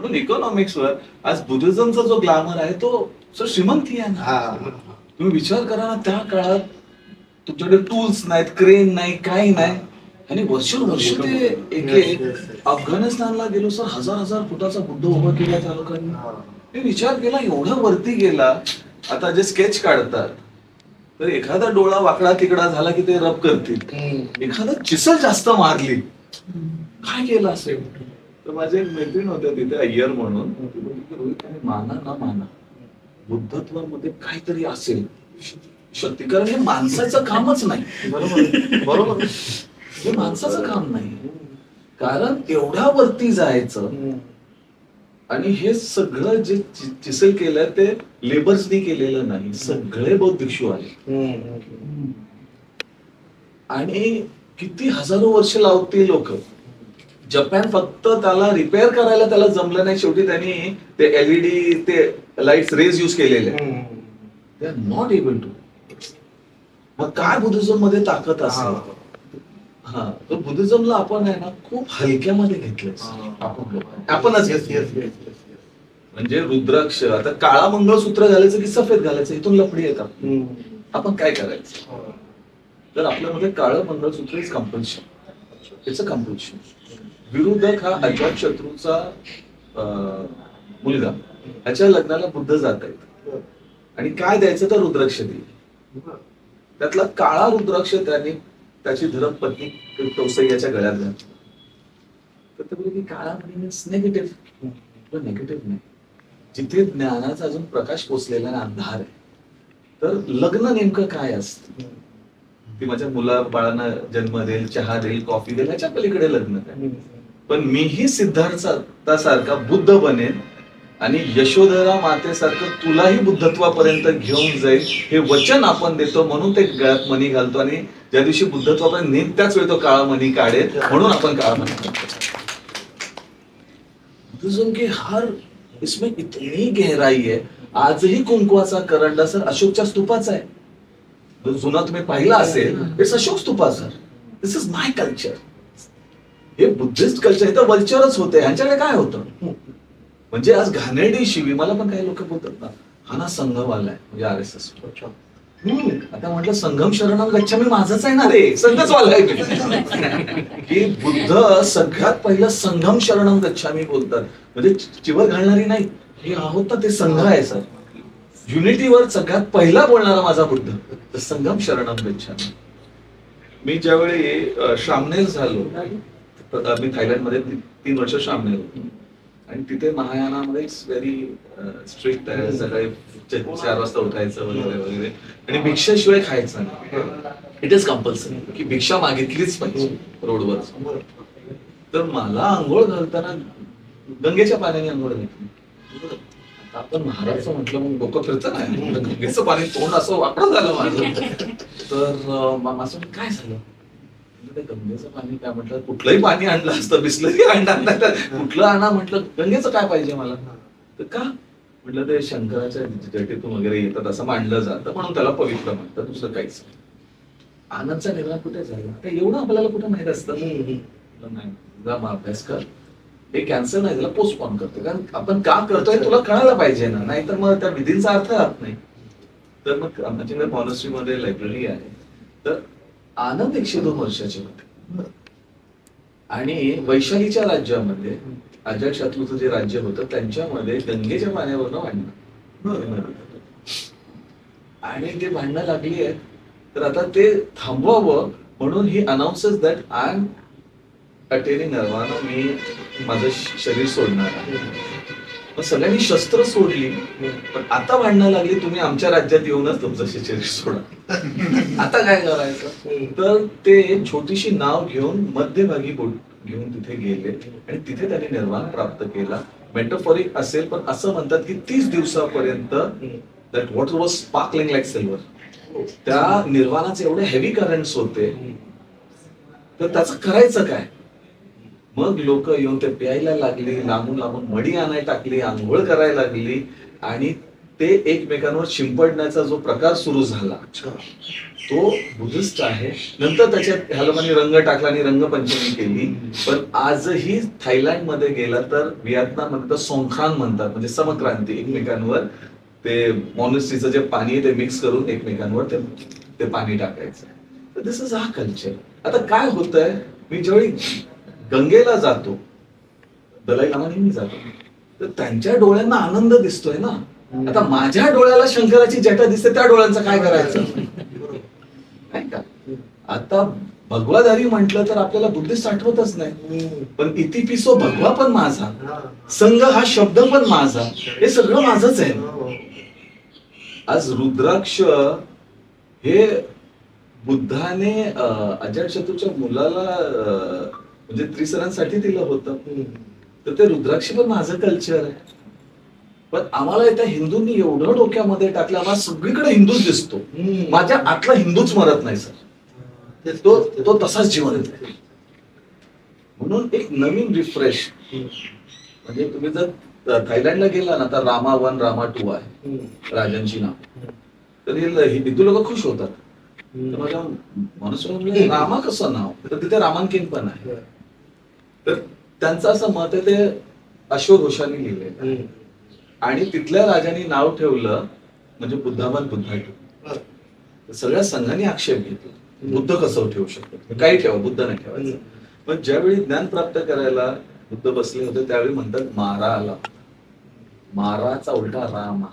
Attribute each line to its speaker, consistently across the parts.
Speaker 1: म्हणून इकॉनॉमिक्सवर आज बुद्धिझमचा जो ग्लॅमर आहे तो श्रीमंती आहे ना. तुम्ही विचार करा ना, त्या काळात तुमच्याकडे टूल्स नाहीत, क्रेन नाही, काही नाही, आणि वर्षानुवर्ष ते एक अफगाणिस्तानला गेलो सर, हजार हजार फुटाचा बुद्ध उभा केला त्या लोकांनी. मी विचार केला एवढा वरती गेला. आता जे स्केच काढतात तर एखादा डोळा वाकडा तिकडा झाला की ते रब करतील, एखादा चिसल जास्त मारली काय केलं असेल. तर माझे एक मैत्रीण होते तिथे, अय्यर म्हणून, रोहित आणि माना ना माना बुद्धत्वामध्ये काहीतरी असेल शक्ती, कारण हे माणसाचं कामच नाही.
Speaker 2: बरोबर बरोबर,
Speaker 1: हे माणसाचं काम नाही, कारण एवढ्या वरती जायचं. आणि हे सगळं जे चिसल केलंय ते लेबर्सनी केलेलं नाही, सगळे बौद्ध भिक्षू आले. आणि किती हजारो वर्ष लावतील लोक. जपान फक्त त्याला रिपेअर करायला त्याला जमलं नाही, शेवटी त्यांनी ते एलईडी ते लाईट्स रेज यूज केलेले, they are not able to. मग काय बुद्धिझम मध्ये ताकद असेल. हा, तर बुद्धिझमला आपण आहे ना खूप हलक्यामध्ये घेतलंय आपणच. म्हणजे रुद्राक्ष, आता काळा मंगळसूत्र घालायचं की सफेद घालायचं इथून लफडी येतात. आपण काय करायचं, तर आपल्यामध्ये काळं mangalsutra is compulsion, it's a compulsion. Virudhaka हा अजातशत्रूचा मुलगा, ह्याच्या लग्नाला बुद्ध जात आहेत आणि काय द्यायचं तर रुद्राक्ष देईल. त्यातला काळा रुद्राक्ष त्याने त्याची धर्मपत्नी कौसल्याच्या गळ्यात घातला. तर ते बोलले की काळा मीन्स निगेटिव्ह. निगेटिव्ह नाही, जिथे ज्ञानाचा अजून प्रकाश पोचलेला अंधार आहे. तर लग्न नेमकं काय असतं, ती माझ्या मुला बाळांना जन्म देईल, चहा देईल, कॉफी देईल, ह्याच्या पलीकडे लग्न काय. पण मीही सिद्धार्थासारखा बुद्ध बनेन आणि यशोधरा मातेसारखं तुलाही बुद्धत्वापर्यंत घेऊन जाईल, हे वचन आपण देतो. म्हणून ते गळ्यात मणी घालतो आणि ज्या दिवशी बुद्धत्वापर्यंत नेम त्याच वेळी तो काळा मणी काढेल, म्हणून आपण काळा मणी घालतो. बुद्धिज्म की हर इसमें इतनी गहराई है. आजही कुंकवाचा करंडा सर अशोकच्या स्तूपाचा आहे. जुना तुम्ही पाहिला असेल, इट्स अशोक स्तूपाचा. This is my culture. हे बुद्धिस्ट कल्चर, हे तर वल्चरच होते. ह्यांच्याकडे काय होतं, म्हणजे आज घाणेरडी शिवी. मला पण काही लोक बोलतात ना, हा ना संघवाला आहे, म्हणजे RSS. आता म्हटलं संघम शरणम गच्छामी माझंच आहे ना रे, संघच वाला आहे. की बुद्ध सगळ्यात पहिलं संघम शरणम गच्छामी बोलतात, म्हणजे चिवर घालणारी नाही. हे आहोत ना ते संघ आहे सर. युनिटीवर सगळ्यात पहिला बोलणारा माझा बुद्ध, तर संगम शरणम गच्छामी. मी ज्यावेळी श्रामनेर झालो, मी थायलंडमध्ये 3 वर्ष श्रामनेर होतो, आणि तिथे महायानामध्ये इट्स व्हेरी स्ट्रिक्ट आहे. सकाळी 4 वाजता उठायचं वगैरे वगैरे, आणि भिक्षेशिवाय खायचं नाही. इट इज कंपल्सरी की भिक्षा मागितलीच पाहिजे रोडवर. तर मला आंघोळ घालताना गंगेच्या पाण्याने आंघोळ घातली. आपण महाराजचं म्हटलं मग डोकं फिरतं नाही, गंगेचं पाणी तोंड असं वाकडं झालं माझं. तर माझं काय झालं, गंगेचं पाणी काय म्हटलं, कुठलंही पाणी आणलं असतं, बिस्लरी आणणार नाही तर कुठलं आणा. म्हटलं गंगेचं काय पाहिजे मला, तर का म्हटलं ते शंकराच्या जटेतून वगैरे येतात असं मांडलं जातं, म्हणून त्याला पवित्र म्हणतात, दुसरं काहीच. आनंदचा निर्णय कुठे झाला, ते एवढं आपल्याला कुठे माहित असतं. नाही, जा अभ्यास कर, हे कॅन्सर नाही त्याला पोस्टपोन करतो, कारण आपण का करतोय तुला कळायला पाहिजे ना, नाहीतर मग त्या विधींचा अर्थ राहत नाही. तर मग आमच्या मॉनेस्ट्रीमध्ये लायब्ररी आहे. तर आनंद 102 वर्षाचे होते, आणि वैशालीच्या राज्यामध्ये अजातशत्रूचं जे राज्य होतं त्यांच्यामध्ये गंगेच्या पाण्यावरनं भांडणं, आणि ते भांडणं लागली आहेत. तर आता ते थांबवावं म्हणून ही अनाउन्सेस that I am attaining nirvana, मी माझं शरीर सोडणार आहे. मग सगळ्यांनी शस्त्र सोडली, पण आता भांडणं लागली तुम्ही आमच्या राज्यात येऊनच तुमचं शरीर सोडा. आता काय करायचं, तर ते छोटीशी नाव घेऊन मध्यभागी बोट घेऊन तिथे गेले, आणि तिथे त्यांनी निर्वाण प्राप्त केला. मेटाफॉरिक असेल, पण असं म्हणतात की 30 दिवसापर्यंत that water was sparkling like silver. त्या निर्वाणाचे एवढे हेवी करंट्स होते, तर त्याचं करायचं काय. मग लोक येऊन ते प्यायला लागली, लांबून लांबून मडी आणायला टाकली, आंघोळ करायला लागली, आणि ते एकमेकांवर शिंपडण्याचा जो प्रकार सुरू झाला तो बुद्धिस्ट आहे. नंतर त्याच्यात ह्या लोकांनी रंग टाकला आणि रंगपंचमी केली. पण आजही थायलंडमध्ये गेला तर व्हिएतनाम मध्ये तर सोंगख्रान म्हणतात, म्हणजे समक्रांती. एकमेकांवर ते मॉनेस्ट्रीचं जे पाणी आहे ते मिक्स करून एकमेकांवर ते पाणी टाकायचं. तर दिस इज हा कल्चर. आता काय होतंय, मी ज्यावेळी गंगेला जातो, दलाई लामा नेहमी जातो, तर त्यांच्या डोळ्यांना आनंद दिसतोय ना. आता माझ्या डोळ्याला शंकराची जटा दिसते, त्या डोळ्यांचं काय करायचं नाही का. आता भगवाधारी म्हटलं तर आपल्याला बुद्धिस्ट आठवतच नाही, पण इतिपिसो भगवा पण माझा, संघ हा शब्द पण माझा, हे सगळं माझंच आहे. आज रुद्राक्ष हे बुद्धाने अजातशत्रूच्या मुलाला म्हणजे त्रिसरांसाठी दिलं होतं, तर ते रुद्राक्ष पण माझं कल्चर आहे. पण आम्हाला त्या हिंदूंनी एवढं डोक्यामध्ये टाकलं, आम्हाला सगळीकडे हिंदूच दिसतो, माझ्या आतला हिंदूच मरत नाही सर, तो तसाच जिवंत आहे. म्हणून एक नवीन रिफ्रेश, म्हणजे तुम्ही जर थायलंडला गेला ना तर रामा 1 रामा 2 आहे राजांची नाव. तर हे हिंदू लोक खुश होतात. तर माझ्या माणूस रामा कसं नाव, तर तिथे रामांकिन पण आहे. तर त्यांचं असं मत आहे, ते अशोक घोषाने लिहिलंय आणि तिथल्या राजांनी नाव ठेवलं म्हणजे बुद्धावन बुद्धा ठेवलं. सगळ्या संघाने आक्षेप घेतला, बुद्ध कसं ठेवू शकतो, काही ठेवा, बुद्ध नाही ठेवायचं. पण ज्यावेळी ज्ञान प्राप्त करायला बुद्ध बसले होते त्यावेळी म्हणतात मारा आला, माराचा उलटा राम.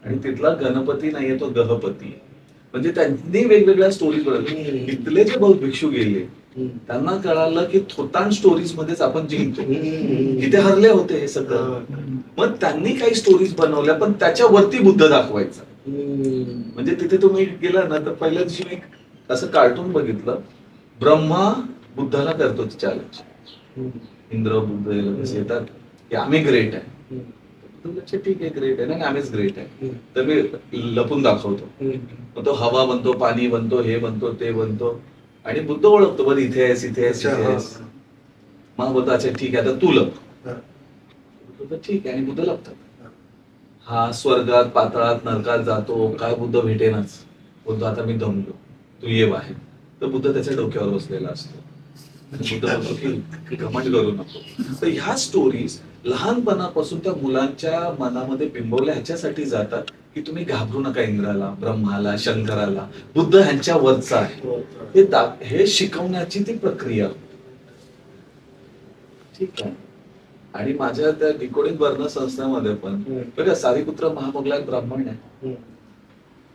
Speaker 1: आणि तिथला गणपती नाहीये, तो गहपती. म्हणजे त्यांनी वेगवेगळ्या स्टोरीज बनवल्या. इथले जे बहुत भिक्षू गेले त्यांना कळालं की थोतांड स्टोरीज मध्येच आपण जिंकतो, इथे हरले होते हे सगळं. मग त्यांनी काही स्टोरीज बनवल्या, पण त्याच्यावरती बुद्ध दाखवायचा. म्हणजे तिथे तुम्ही गेला ना तर पहिल्या दिवशी मी असं कार्टून बघितलं, ब्रह्मा बुद्धाला करतो चॅलेंज, इंद्र बुद्ध कसे येतात की आम्ही ग्रेट आहे. ठीक आहे, ग्रेट आहे ना, आम्हीच ग्रेट आहे, तर मी लपून दाखवतो. मग तो हवा बनतो, पाणी बनतो, हे बनतो, ते बनतो, आणि बुद्ध ओळखतो, बरं इथे आहेस, इथे आहेस, इथे आहेस. मग बोलतो अच्छा ठीक आहे, आता तू लप. ठीक आहे, आणि बुद्ध लपतात. हा स्वर्गात पाताळात नरकात जातो, काय बुद्ध भेटेनाच. बोलतो आता मी दमलो, तू ये बाहेर. तर बुद्ध त्याच्या डोक्यावर बसलेला असतो. बुद्ध बोलतो की घमंड करू नको. तर ह्या स्टोरीज लहानपणापासून त्या मुलांच्या मनामध्ये बिंबवल्या ह्याच्यासाठी जातात की तुम्ही घाबरू नका इंद्राला, ब्रह्माला, शंकराला, बुद्ध ह्यांच्या वरचा आहे, हे शिकवण्याची ती प्रक्रिया. ठीक आहे. आणि माझ्या त्या डिकोडिंग वर्ण संस्थेमध्ये पण बघा, सारीपुत्र महामोगला एक ब्राह्मण आहे,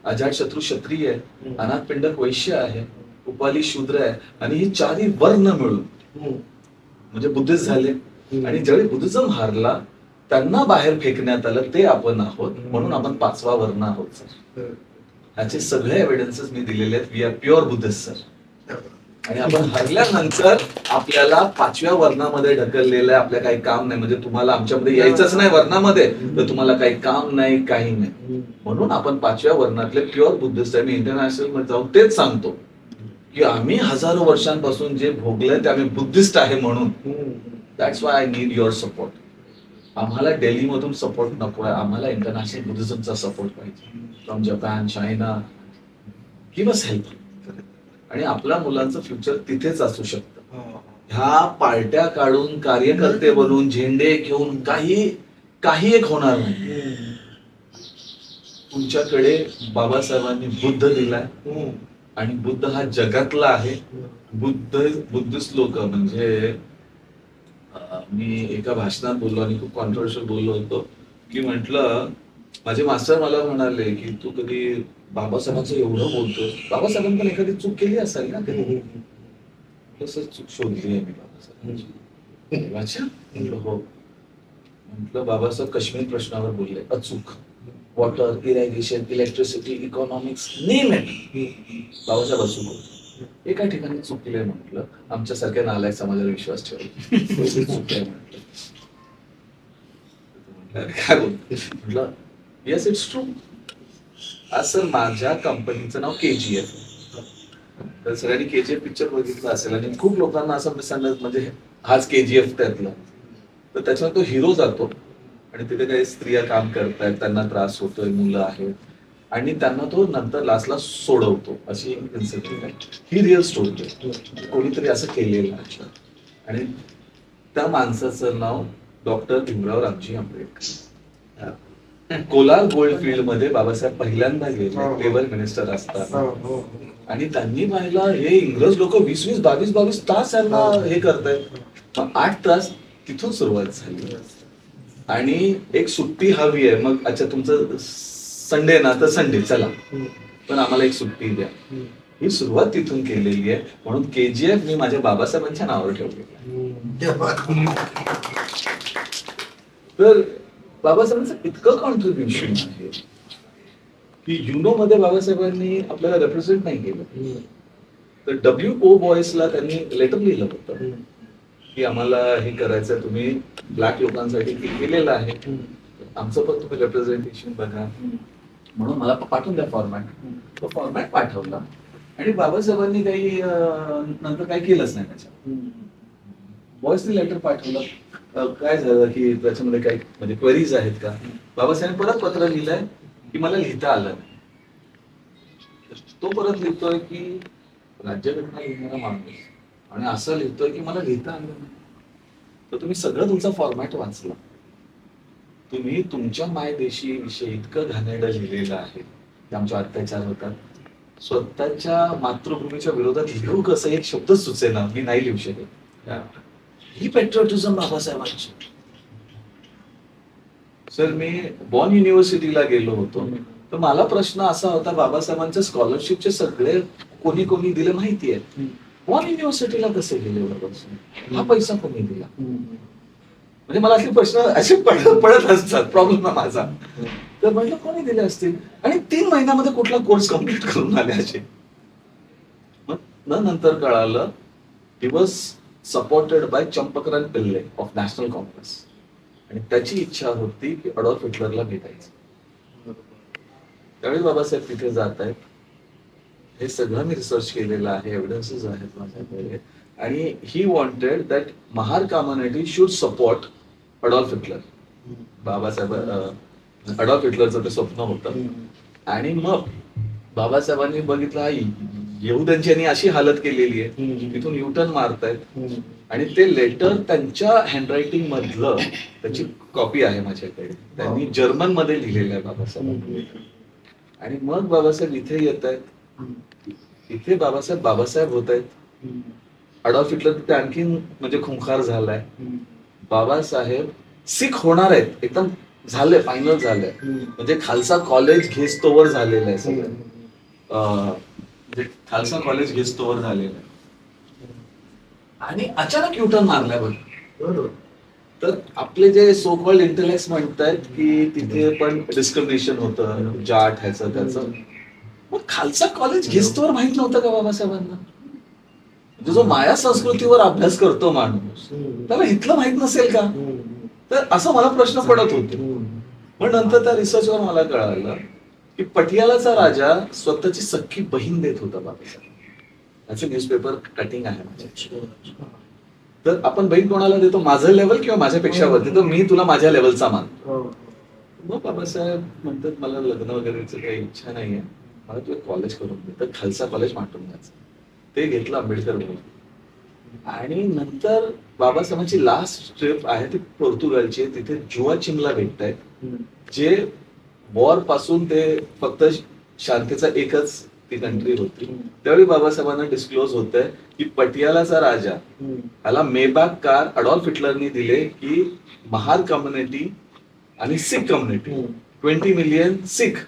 Speaker 1: अजातशत्रू क्षत्रिय आहे, अनाथ पिंडक वैश्य आहे, उपाली शूद्र आहे, आणि ही चारही वर्ण मिळून म्हणजे बुद्धिस्ट झाले. आणि ज्यावेळी बुद्धिझम हारला त्यांना बाहेर फेकण्यात आलं, ते आपण आहोत, म्हणून आपण 5वा वर्ण आहोत सर. ह्याचे सगळे एव्हिडन्सेस मी दिलेले आहेत. We are pure Buddhist sir. आणि आपण हरल्यानंतर आपल्याला 5व्या वर्णामध्ये ढकललेलं आहे. आपल्या काही काम नाही, म्हणजे तुम्हाला आमच्यामध्ये यायचंच नाही वर्णामध्ये, तर तुम्हाला काही काम नाही, काही नाही. म्हणून आपण 5व्या वर्णातले प्युअर बुद्धिस्ट आहे. मी इंटरनॅशनल मध्ये जाऊन तेच सांगतो की आम्ही हजारो वर्षांपासून जे भोगलंय ते आम्ही बुद्धिस्ट आहे म्हणून. That's why I need your support. आम्हाला दिल्ली मधून सपोर्ट नको आहे, आम्हाला इंटरनॅशनल बुद्धिझमचा सपोर्ट पाहिजे, from Japan, China. Give us help. आणि आपल्या मुलांचं फ्युचर तिथेच असू शकतं. ह्या पार्ट्या काढून कार्यकर्ते बनून झेंडे घेऊन काही एक होणार नाही. तुमच्याकडे बाबासाहेबांनी बुद्ध दिलाय, आणि बुद्ध हा जगातला आहे. बुद्धिस्ट लोक म्हणजे मी एका भाषणात बोललो आणि खूप कॉन्ट्रोवर्शियल बोललो होतो की म्हटलं, माझे मास्टर मला म्हणाले की तू कधी बाबासाहेबांचं एवढं बोलतोस, बाबासाहेबांनी पण एखादी चूक केली असेल ना कधी. तसं चूक शोधली आहे मी बाबासाहेबांची. अच्छा म्हटलं हो. म्हटलं बाबासाहेब काश्मीर प्रश्नावर बोलले अचूक, water, irrigation, electricity, economics, name it, Babasaheb अचूक होते. एका ठिकाणी चुकले म्हटलं, आमच्यासारख्या नालायक समाजाला विश्वास ठेवला. चुकले म्हटलं. काय बोलतो म्हटलं, येस इट्स ट्रू. असं माझ्या कंपनीचं नाव KGF. तर सगळ्यांनी KGF पिक्चर बघितला असेल, आणि खूप लोकांना असं मिसअंडरस्टँडिंग, म्हणजे हाच KGF त्यातला. तर त्याच्यावर तो हिरो जातो आणि तिथे काही स्त्रिया काम करतायत, त्यांना त्रास होतोय, मुलं आहेत, आणि त्यांना तो नंतर लास्टला सोडवतो, अशी एक इन्सिडेंट आहे. ही रिअल स्टोरी आहे, कोणीतरी असं केलेलं आहे. आणि त्या माणसाचं नाव डॉक्टर भीमराव रामजी आंबेडकर. कोलार गोल्डफील्ड मध्ये बाबासाहेब पहिल्यांदा गेले लेबर मिनिस्टर असताना, आणि त्यांनी पाहिलं हे इंग्रज लोक 20-20, 22-22 तास यांना हे करतायत. 8 तास तिथून सुरुवात झाली, आणि एक सुट्टी हवी आहे. मग अच्छा तुमचं संडे ना, तर संडे चला, पण आम्हाला एक सुट्टी द्या. ही सुरुवात तिथून केलेली आहे. म्हणून KGF मी माझ्या बाबासाहेबांच्या नावावर ठेवलेलं आहे. तर बाबासाहेबांचं इतकं कॉन्ट्रीब्युशन आहे की युनो मध्ये बाबासाहेबांनी आपल्याला रेप्रेझेंट नाही केलं, तर WO बॉयजला त्यांनी लेटर लिहिलं होतं की आम्हाला हे करायचं, तुम्ही ब्लॅक लोकांसाठी केलेलं आहे, आमचं पण तुम्ही रेप्रेझेंटेशन बघा, म्हणून मला पाठवून द्या फॉर्मॅट. तो फॉर्मॅट पाठवला, आणि बाबासाहेबांनी काही नंतर काही केलंच नाही त्याच्यात. बॉयजने लेटर पाठवलं, काय झालं की त्याच्यामध्ये काही म्हणजे क्वेरीज आहेत का. बाबासाहेब परत पत्र लिहिलंय की मला लिहिता आलं नाही. तो परत लिहितोय की राज्यघटना लिहिणारा माणूस, आणि असं लिहितोय की मला लिहिता आलं नाही. तर तुम्ही सगळं तुमचा फॉर्मॅट वाचला, तुम्ही तुमच्या मायदेशी विषयी इतकं घाणेरडं लिहिलेलं आहे की आमच्या अत्याचार होतात, स्वतःच्या मातृभूमीच्या विरोधात लिहू कसं एक शब्द सुचेना, मी नाही लिहू शकत. ही पेट्रियोटिझम बाबासाहेबांची. सर मी बॉन युनिव्हर्सिटीला गेलो होतो, तर मला प्रश्न असा होता, बाबासाहेबांच्या स्कॉलरशिपचे सगळे कोणी कोणी दिले माहिती आहे, बॉन युनिव्हर्सिटीला कसे गेले बाबासाहेब, हा पैसा कोणी दिला. म्हणजे मला असले प्रश्न असे पडत असतात, प्रॉब्लेम आहे माझा. तर म्हटलं कोणी दिले असतील, आणि 3 महिन्यामध्ये कुठला कोर्स कम्प्लीट करून आले असे. मग नंतर कळालं ही वॉज सपोर्टेड बाय चंपकरान पिल्ले ऑफ नॅशनल काँग्रेस, आणि त्याची इच्छा होती की अडॉल्फ हिटलरला भेटायचं. त्यावेळी बाबासाहेब तिथे जात आहेत. हे सगळं मी रिसर्च केलेलं आहे, एव्हिडन्सेस आहेत माझ्याकडे, आणि he wanted that Mahar community should support Adolf Hitler. Babasaheb Adolf हिटलरचं ते स्वप्न होतं. आणि मग बाबासाहेबांनी बघितलं यहुद्यांची यांनी अशी हालत केलेली आहे, तिथून युटर्न मारतायत, आणि ते लेटर त्यांच्या हँडरायटिंग मधलं, त्याची कॉपी आहे माझ्याकडे, त्यांनी जर्मन मध्ये लिहिलेलं आहे बाबासाहेब. आणि मग बाबासाहेब इथे येत आहेत, इथे बाबासाहेब होत आहेत. अडॉल्फ हिटलर तिथे आणखी म्हणजे खुंखार झालाय. बाबासाहेब सिख होणार आहेत, एकदम झालंय, फायनल झालंय, म्हणजे खालसा कॉलेज घेस्तोवर झालेलं आहे सगळं. म्हणजे खालसा कॉलेज घेस्तोवर झालेलं आहे, आणि अचानक युटर्न मारलाय बघ. तर आपले जे सो कॉल्ड इंटेलेक्ट्स म्हणतायत की तिथे पण डिस्क्रिमिनेशन होतं, जाट ह्याचं त्याचं. मग खालसा कॉलेज घेस्तोवर माहित नव्हतं का बाबासाहेबांना? म्हणजे जो माया संस्कृतीवर अभ्यास करतो माणूस, त्याला इथलं माहित नसेल का? तर असं मला प्रश्न पडत होते. पण नंतर त्या रिसर्चवर मला कळालं की पटियालाचा राजा स्वतःची सख्खी बहीण देत होता बाबासाहेब. त्याचे न्यूजपेपर कटिंग आहे माझ्या. तर आपण बहीण कोणाला देतो? माझं लेवल किंवा माझ्यापेक्षा वरती, तर मी तुला माझ्या लेवलचा मानतो. मग बाबासाहेब म्हणतात मला लग्न वगैरेची काही इच्छा नाहीये, मला तू एक कॉलेज करून दे. तर खालसा कॉलेज मांडून द्यायचं. ते घेतलं आंबेडकर भवन. आणि नंतर बाबासाहेबांची लास्ट ट्रिप आहे ती पोर्तुगालची आहे. तिथे जुवा चिमला भेटतायत, जे वॉर पासून ते फक्त शांतीचा एकच ती कंट्री होती. त्यावेळी बाबासाहेबांना डिस्क्लोज होत आहे की पटियालाचा राजा ह्याला मेबॅक कार अडॉल्फ हिटलरनी दिले की महार कम्युनिटी आणि Sikh community, 20 million Sikh,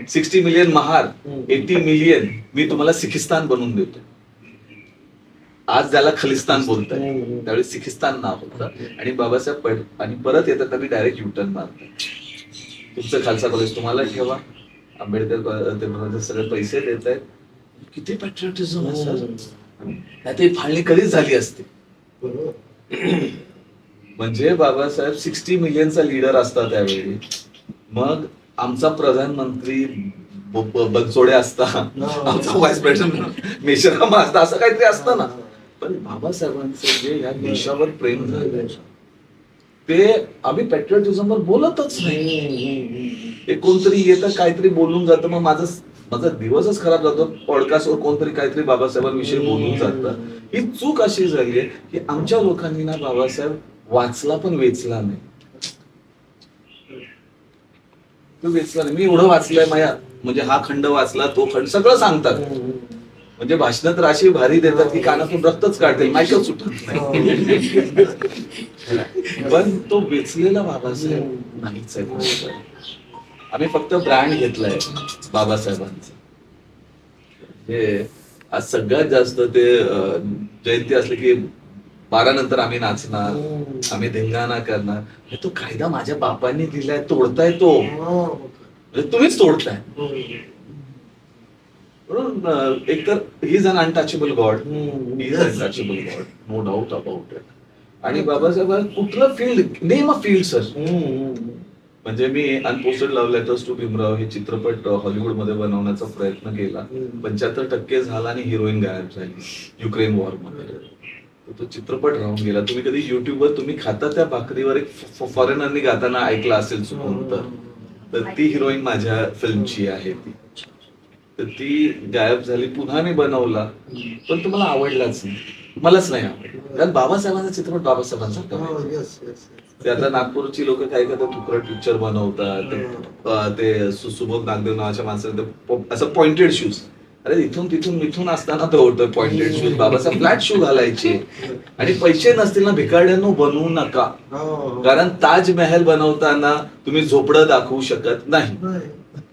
Speaker 1: 60 million Mahar, 80 million मी तुम्हाला सिखिस्तान बनवून देतो. आज ज्याला खलिस्तान बोलतात, त्यावेळी सिखिस्तान नाव होतं. आणि बाबासाहेब आणि परत येतात त्यांनी डायरेक्ट युटर्न मारतात. तुमचं खालसा कॉलेज तुम्हाला ठेवा, आंबेडकर सगळे पैसे देत आहेत. किती पॅट्रियोटिझम आहे सर. नाही फाळणी कधीच झाली असते. म्हणजे बाबासाहेब 60 मिलियनचा लीडर असता त्यावेळी. मग आमचा प्रधानमंत्री बनसोडे असता, आमचा व्हाईस प्रेसिडेंट मेश्राम असता, असं काहीतरी असतं ना. पण बाबासाहेबांचं जे या देशावर प्रेम झालंय, ते आम्ही पॅट्रिऑटिझमवर बोलतच नाही. ते कोणतरी येतं काहीतरी बोलून जातं, मग माझा दिवसच खराब जातो. पॉडकास्टवर कोणतरी काहीतरी बाबासाहेबांविषयी बोलून जातं. ही चूक अशी झाली आहे की आमच्या लोकांनी ना बाबासाहेब वाचला पण वेचला नाही. तो वेचला नाही. मी एवढं वाचलंय माझ्या, म्हणजे हा खंड वाचला, तो खंड, सगळं सांगतात. म्हणजे भाषणात तर अशी भारी देतात की कानातून रक्तच काढतील, माईकच सुटत नाही. पण तो वेचलेला बाबासाहेब नाहीच आहे. आम्ही फक्त ब्रँड घेतलाय बाबासाहेबांचा. हे आज सगळ्यात जास्त ते जयंती असली की 12 नंतर आम्ही नाचणार, आम्ही धिंगाणा करणार. तो कायदा माझ्या बापांनी दिलाय, तोडताय तो, म्हणजे तुम्हीच तोडताय. म्हणून एकतर he is an untouchable god, he is untouchable god, no doubt about it. आणि बाबासाहेब कुठलं field, name a field sir. म्हणजे मी unposted love letters to Bhimrao हे चित्रपट हॉलिवूडमध्ये बनवण्याचा प्रयत्न केला. 75% झाला आणि हिरोईन गायब झाली युक्रेन वॉर मध्ये. तो चित्रपट राहून गेला. तुम्ही कधी युट्यूबवर तुम्ही खाता त्या भाकरीवर एक फॉरेनरनी गाताना ऐकला असेल चुकून तर ती हिरोईन माझ्या फिल्मची आहे ती. तर ती गायब झाली. पुन्हा मी बनवला पण तुम्हाला आवडलाच नाही. मलाच नाही आवडलं, कारण बाबासाहेबांचा चित्रपट बाबासाहेबांचा. ते आता नागपूरची लोक काय करतात, तुकडट पिक्चर बनवतात. ते सुबोध नागदेव नावाच्या माणसाने असं पॉइंटेड शूज, अरे इथून तिथून मिथून असताना तो होतं pointed shoes. Babasaheb flat shoe घालायचे. आणि पैसे नसतील ना भिकाड्यांनो बनवू नका, कारण ताजमहल बनवताना तुम्ही झोपडं दाखवू शकत नाही.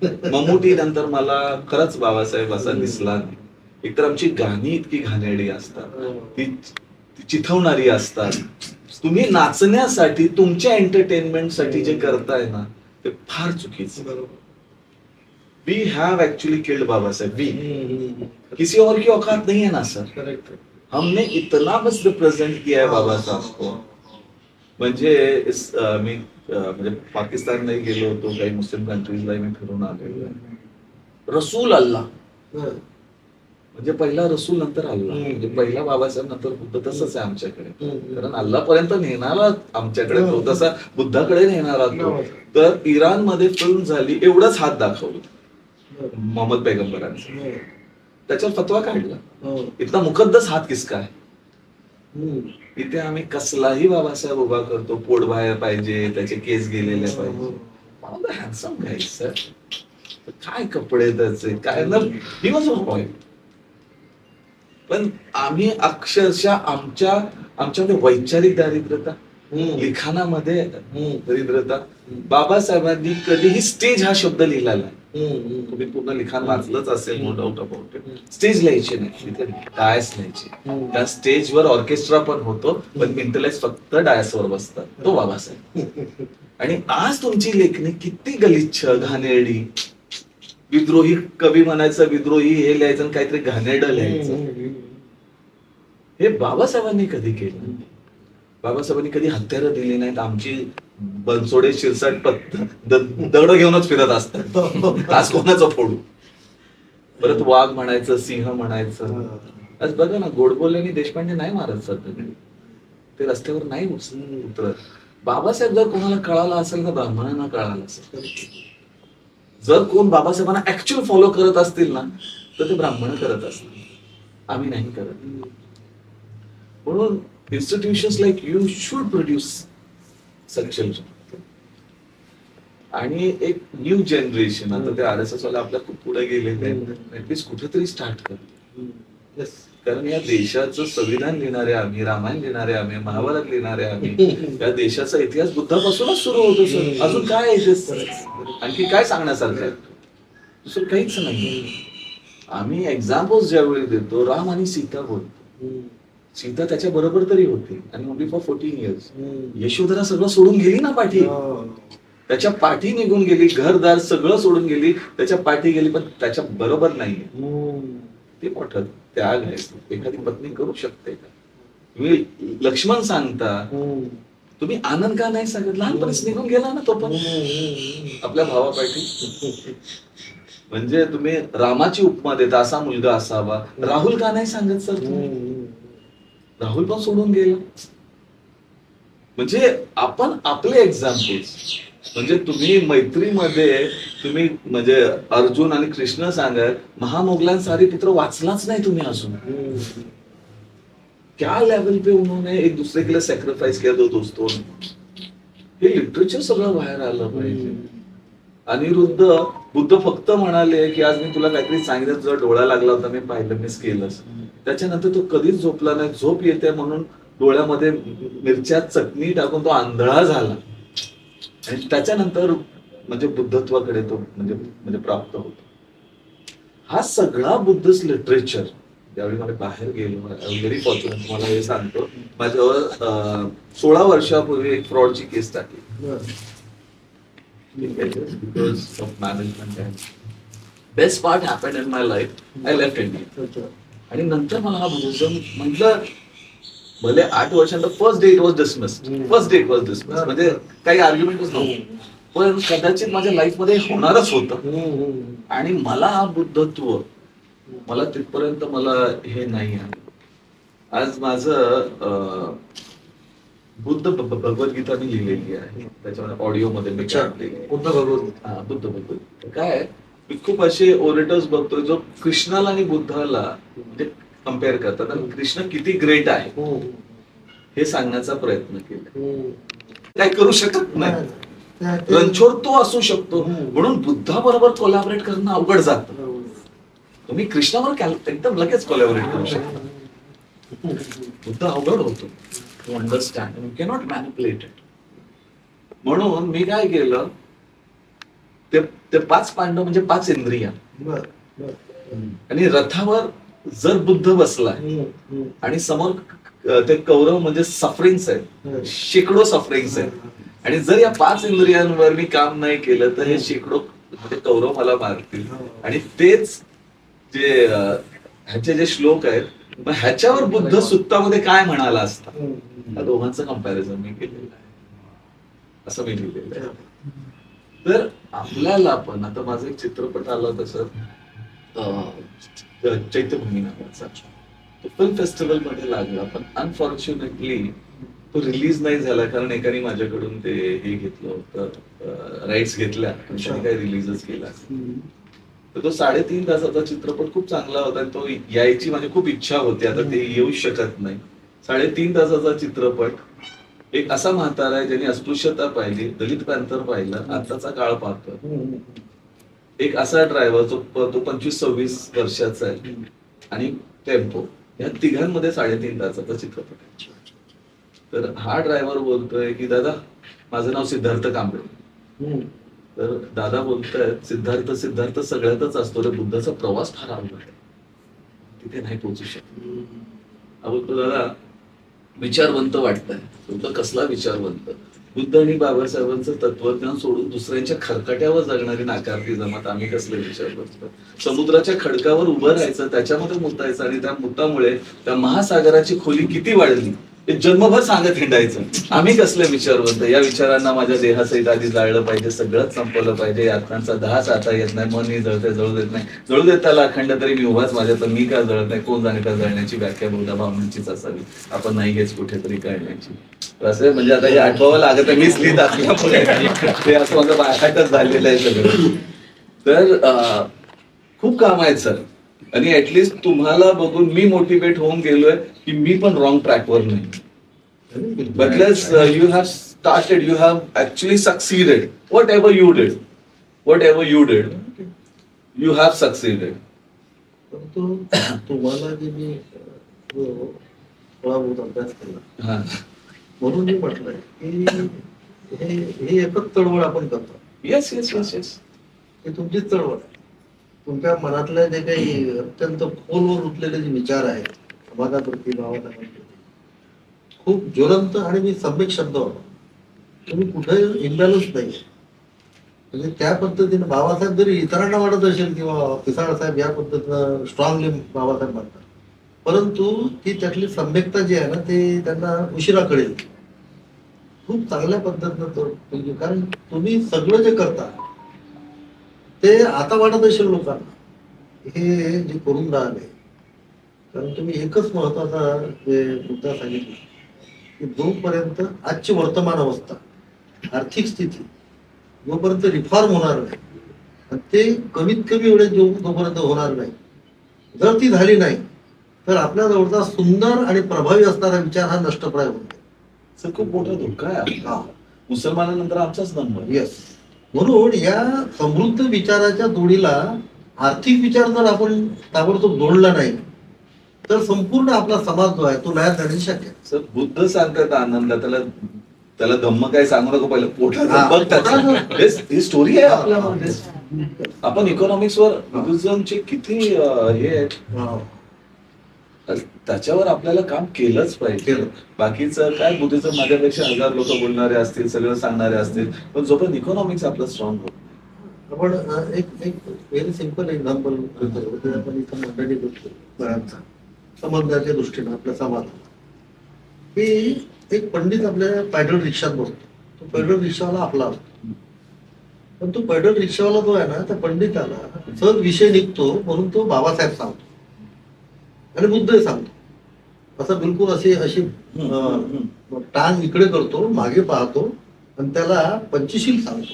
Speaker 1: मम्मुटी नंतर मला खरंच बाबासाहेब असा दिसला नाही. एकतर आमची गाणी इतकी घाणेरडी असतात, ती चिथवणारी असतात. तुम्ही नाचण्यासाठी, तुमच्या एंटरटेनमेंटसाठी जे करताय ना, ते फार चुकीचं. We have actually killed Babasaheb. We, किसी और की औकात नहीं है ना सर. हमने इतना बस रिप्रेजेंट किया है बाबासाहेब को. म्हणजे मी म्हणजे पाकिस्तानलाही गेलो होतो, काही मुस्लिम कंट्रीजलाही मी फिरून आलेलो आहे. रसूल अल्लाह, म्हणजे पहिला रसूल नंतर अल्लाह. म्हणजे पहिला बाबासाहेब नंतर बुद्ध. तसंच आहे आमच्याकडे, कारण अल्लापर्यंत नेणारा आमच्याकडे तो, तसा बुद्धाकडे नेणारा तो. तर इराणमध्ये फिल्म झाली, एवढंच हात दाखवलं मोहम्मद पैगंबरांचा, त्याच्यावर फतवा काढला. इथला मुकद्दस हात किसका आहे. इथे आम्ही कसलाही बाबासाहेब उभा करतो, पोट बाहेर पाहिजे, त्याचे केस गेलेले पाहिजे. हँडसम गाय सर, काय कपडे त्याचे, काय ना, ही वॉज अ बॉय. पण आम्ही अक्षरशः आमच्यामध्ये वैचारिक दारिद्र्यता, लिखाणामध्ये दरिद्रता. बाबासाहेबांनी कधीही स्टेज हा शब्द लिहिला नाही. तुम्ही पूर्ण लिखाण वाचलंच असेल, no doubt about it. Stage लिहायचे नाही, तिथे डायस लिहायचे. त्या स्टेजवर ऑर्केस्ट्रा पण होतो, पण इंटलेक्ट फक्त डायसवर बसतात, तो बाबासाहेब. आणि आज तुमची लेखणी किती गलिच्छ, घाणेरडी, विद्रोही कवी म्हणायचं, विद्रोही हे लिहायचं, काहीतरी घाणेरडं लिहायचं. हे बाबासाहेबांनी कधी केलं? बाबासाहेबांनी कधी हत्यारं दिली नाहीत. आमची बनसोडे शिरसाट दगड घेऊनच फिरत असतात, आज कोणाचं फोडू. परत वाघ म्हणायचं, सिंह म्हणायचं. आज बघा ना, गोडबोल्याने देशपांडे नाही मारत सध्या, ते रस्त्यावर नाही उतरत. बाबासाहेब जर कोणाला कळाला असेल तर ब्राह्मणांना कळाला असेल. जर कोण बाबासाहेबांना ऍक्च्युअल फॉलो करत असतील ना, तर ते ब्राह्मण करत असतील, आम्ही नाही करत. म्हणून institutions like you should produce such children. आणि एक न्यू जनरेशन, आता ते RSS वाले आपल्या खूप पुढे गेले, ऍटलीस्ट कुठेतरी स्टार्ट कर. कारण या देशाचं संविधान लिहिणारे आम्ही, रामायण लिहिणारे आम्ही, महाभारत लिहिणारे आम्ही. या देशाचा इतिहास बुद्धापासूनच सुरू होतो सर. अजून काय आणखी काय सांगण्यासारखं आहे? दुसरं काहीच नाही. आम्ही एक्झाम्पल्स ज्यावेळी देतो, राम आणि सीता बोलतो. सीता त्याच्या बरोबर तरी होती, आणि ओनली फॉर 14 years. यशोधरा सगळं सोडून गेली ना पाठी, त्याच्या पाठी निघून गेली, घरदार सगळं सोडून गेली, त्याच्या पाठी गेली, पण त्याच्या बरोबर नाहीये. ते मोठं त्याग आहे. एखादी पत्नी करू शकते का? तुम्ही लक्ष्मण सांगता, तुम्ही आनंद का नाही सांगत? लहानपणीच निघून गेला ना तो पण आपल्या भावापाठी. म्हणजे तुम्ही रामाची उपमा देता, असा मुलगा असावा. राहुल का नाही सांगत सर तुम्ही? राहुल पण सोडून गेला. म्हणजे आपण आपले एक्झाम्पल्स, म्हणजे तुम्ही मैत्रीमध्ये तुम्ही म्हणजे अर्जुन आणि कृष्ण सांगत महामोगलांसारी पुत्र वाचलाच नाही तुम्ही अजून. क्या लेवल पे उन्होंने एक दूसरे के लिए सैक्रिफाइस किया दो दोस्तों ने. हे लिटरेचर सगळं बाहेर आलं पाहिजे. अनिरुद्ध बुद्ध फक्त म्हणाले की आज मी तुला काहीतरी सांगितलं, तुझा डोळा लागला होता, मी पाहिलं, मिस केलंस. त्याच्यानंतर तो कधीच झोपला नाही. झोप येते म्हणून डोळ्यामध्ये मिरच्या चटणी टाकून तो आंधळा झाला आणि त्याच्यानंतर म्हणजे बुद्धत्वाकडे तो म्हणजे म्हणजे प्राप्त होतो. हा सगळा बुद्धिस्ट लिटरेचर ज्यावेळी मला बाहेर गेलो, व्हेरी फॉर्च्युनेट तुम्हाला हे सांगतो, माझ्यावर 16 वर्षापूर्वी एक फ्रॉडची केस टाकली. Because of management. Best part happen in my life, I left India. आणि नंतर मला हा बुद्धिझम म्हटलं, भले 8 वर्षांत first day it was dismissed, म्हणजे काही आर्ग्युमेंटच नव्हतं, पण कदाचित माझ्या लाईफमध्ये होणारच होतं. आणि मला हा बुद्धत्व मला तिथपर्यंत मला हे नाही आहे. आज माझं बुद्ध भगवद्गीता मी लिहिलेली आहे, त्याच्यामध्ये ऑडिओ मध्ये मी
Speaker 2: बुद्ध भगवद्गीता.
Speaker 1: हा, बुद्ध भगवद्गीता. काय मी खूप असे ओरेटर्स बघतोय जो कृष्णाला आणि बुद्धाला म्हणजे कम्पेअर करतात आणि कृष्ण किती ग्रेट आहे हे सांगण्याचा प्रयत्न केला. काय करू शकत नाही, रणछोड तो असू शकतो, म्हणून बुद्धाबरोबर कोलॅबरेट करणं अवघड जातं. तुम्ही कृष्णावर एकदम लगेच कोलॅबरेट करू शकता, बुद्ध अवघड होतो to understand, you cannot manipulate it. म्हणून मी काय केलं, ते 5 पांडव म्हणजे 5 इंद्रिया, आणि रथावर जर बुद्ध बसला आणि समोर ते कौरव म्हणजे सफरिंग्स आहेत, शेकडो सफरिंग्स आहेत, आणि जर या 5 इंद्रियांवर मी काम नाही केलं तर हे शेकडो म्हणजे कौरव मला मारतील. आणि तेच जे ह्याचे जे श्लोक आहेत, मग ह्याच्यावर बुद्ध सुत्तामध्ये काय म्हणाला असता, या दोघांचं कंपॅरिझन मी केलेलं आहे, असं मी लिहिलेलं आहे. तर आपल्याला पण आता माझा एक चित्रपट आला तसं चैत्यभूमी नावाचा, तो फिल्म फेस्टिवल मध्ये लागला, पण अनफॉर्च्युनेटली तो रिलीज नाही झाला, कारण एकाने माझ्याकडून ते हे घेतलं होतं, राईट्स घेतल्या, त्याने काही रिलीजच केला. तर तो 3.5 तासाचा चित्रपट खूप चांगला होता, तो यायची माझी खूप इच्छा होती, आता ते येऊ शकत नाही. 3.5 तासाचा चित्रपट, एक असा म्हातारा आहे ज्यांनी अस्पृश्यता पाहिली, दलित पॅन्थर पाहिलं, आताचा काळ पाहतो, एक असा ड्रायव्हर जो 25-26 वर्षाचा आहे, आणि टेम्पो, या तिघांमध्ये 3.5 तासाचा चित्रपट आहे. तर हा ड्रायव्हर बोलतोय की दादा माझं नाव सिद्धार्थ कांबळे. तर दादा बोलतायत सिद्धार्थ सिद्धार्थ सगळ्यातच असतो रे, बुद्धाचा प्रवास फार आवडला आहे, तिथे नाही पोहोचू शकत. बोलतो दादा विचारवंत वाटतंय. बुद्ध कसला विचारवंत, बुद्ध आणि बाबासाहेबांचं तत्वज्ञान सोडून दुसऱ्यांच्या खरकाट्यावर जगणारी नाकारती जमात, आम्ही कसले विचारवंत. समुद्राच्या खडकावर उभं राहायचं, त्याच्यामध्ये मुतायचं, आणि त्या मुतामुळे त्या महासागराची खोली किती वाढली हे जन्मभर सांगत हिंडायचं, आम्ही कसले विचारवंत. या विचारांना माझ्या देहासहित आधी जाळलं पाहिजे, सगळंच संपवलं पाहिजे, यातनांचा दहा आता येत नाही, मन ही जळते, जळू देत नाही, जळू देत त्याला अखंड, तरी मी उभाच माझ्या, तर मी का जळत नाही, कोण जाणे का जळण्याची व्याख्या बहुधा भावनांचीच असावी, आपण नाही हेच कुठेतरी कळण्याची. असं म्हणजे आता हे आठवावं लागत आहे, मीच लिहित असल्यामुळे ते असं माझं बायहाटच झालेलं आहे सगळं. तर खूप काम आहेत सर, आणि ऍटलिस्ट तुम्हाला बघून मी मोटिवेट होऊन गेलोय की मी पण रॉंग ट्रॅकवर नाही. But less you have started, you have actually succeeded, whatever you did you have succeeded.
Speaker 2: तुम्हाला जे मी थोडा बहुत अभ्यास केला, म्हणून मी म्हटलंय की हे एकच चळवळ आपण करतो.
Speaker 1: येस येस येस येस,
Speaker 2: हे तुमचीच चळवळ आहे. तुमच्या मनातल्या जे काही अत्यंत खोलवर रुतलेले जे विचार आहेत, समाजाप्रती, भावनाप्रती, खूप ज्वलंत आणि मी सम्यक शब्द होता, तुम्ही कुठे इम्बॅलन्स नाही. म्हणजे त्या पद्धतीने बाबासाहेब जरी इतरांना वाटत असेल किंवा पिसाळ साहेब या पद्धतीनं स्ट्रॉंगली बाबासाहेब म्हणतात, परंतु ती त्यातली सम्यकता जी आहे ना, ते त्यांना उशिरा कळेल. खूप चांगल्या पद्धतीनं, कारण तुम्ही सगळं जे करता ते आता वाटत असेल लोकांना हे जे करून राहिले, कारण तुम्ही एकच महत्वाचा जे मुद्दा सांगितला की जोपर्यंत आजची वर्तमान अवस्था, आर्थिक स्थिती जोपर्यंत रिफॉर्म होणार नाही, आणि ते कमीत कमी वेळेत जोपर्यंत होणार नाही, जर ती झाली नाही तर आपल्या जवळचा सुंदर आणि प्रभावी असणारा विचार हा नष्टप्राय होतो.
Speaker 1: सर खूप मोठा धोका आहे आपला.
Speaker 2: हा.
Speaker 1: मुसलमानानंतर आमचाच नंबर.
Speaker 2: येस. म्हणून या समृद्ध विचाराच्या जोडीला आर्थिक विचार जर आपण ताबडतोब जोडला नाही तर संपूर्ण आपला समाज जो आहे तो लयात जाण्याची शक्य आहे.
Speaker 1: सर बुद्ध सांगतात आनंद, त्याला त्याला धम्म काय सांगू नको, पहिलं
Speaker 2: हा,
Speaker 1: पोटाचं बघ त्याचं.
Speaker 2: पोटाचं.
Speaker 1: ही स्टोरी आहे
Speaker 2: हा,
Speaker 1: आपल्यामध्ये.
Speaker 2: हा.
Speaker 1: आपण इकॉनॉमिक्सवर बुद्धिझमचे किती हे आहेत,
Speaker 2: हा.
Speaker 1: त्याच्यावर आपल्याला काम केलंच पाहिजे.
Speaker 2: केलं.
Speaker 1: बाकीचं काय बुद्धिझम माझ्यापेक्षा 1000 लोक बोलणारे असतील, सगळं सांगणारे असतील, पण जोपर्यंत इकॉनॉमिक्स आपलं स्ट्रॉंग होत
Speaker 2: आपण एक एक व्हेरी सिम्पल एक्झाम्पल आपण इथं मंडळी करतो बऱ्याचदा समजण्याच्या दृष्टीनं आपल्या समाजात, की एक पंडित आपल्या पॅडल रिक्षात बसतो. तो पॅडल रिक्षावाला आपला असतो, पण तो पॅडल रिक्षावाला जो आहे ना, त्या पंडिताला सहज विषय निघतो म्हणून तो बाबासाहेब सांगतो आणि बुद्ध सांगतो. असं बिलकुल अशी अशी टांग इकडे करतो, मागे पाहतो आणि त्याला पंचशील सांगतो.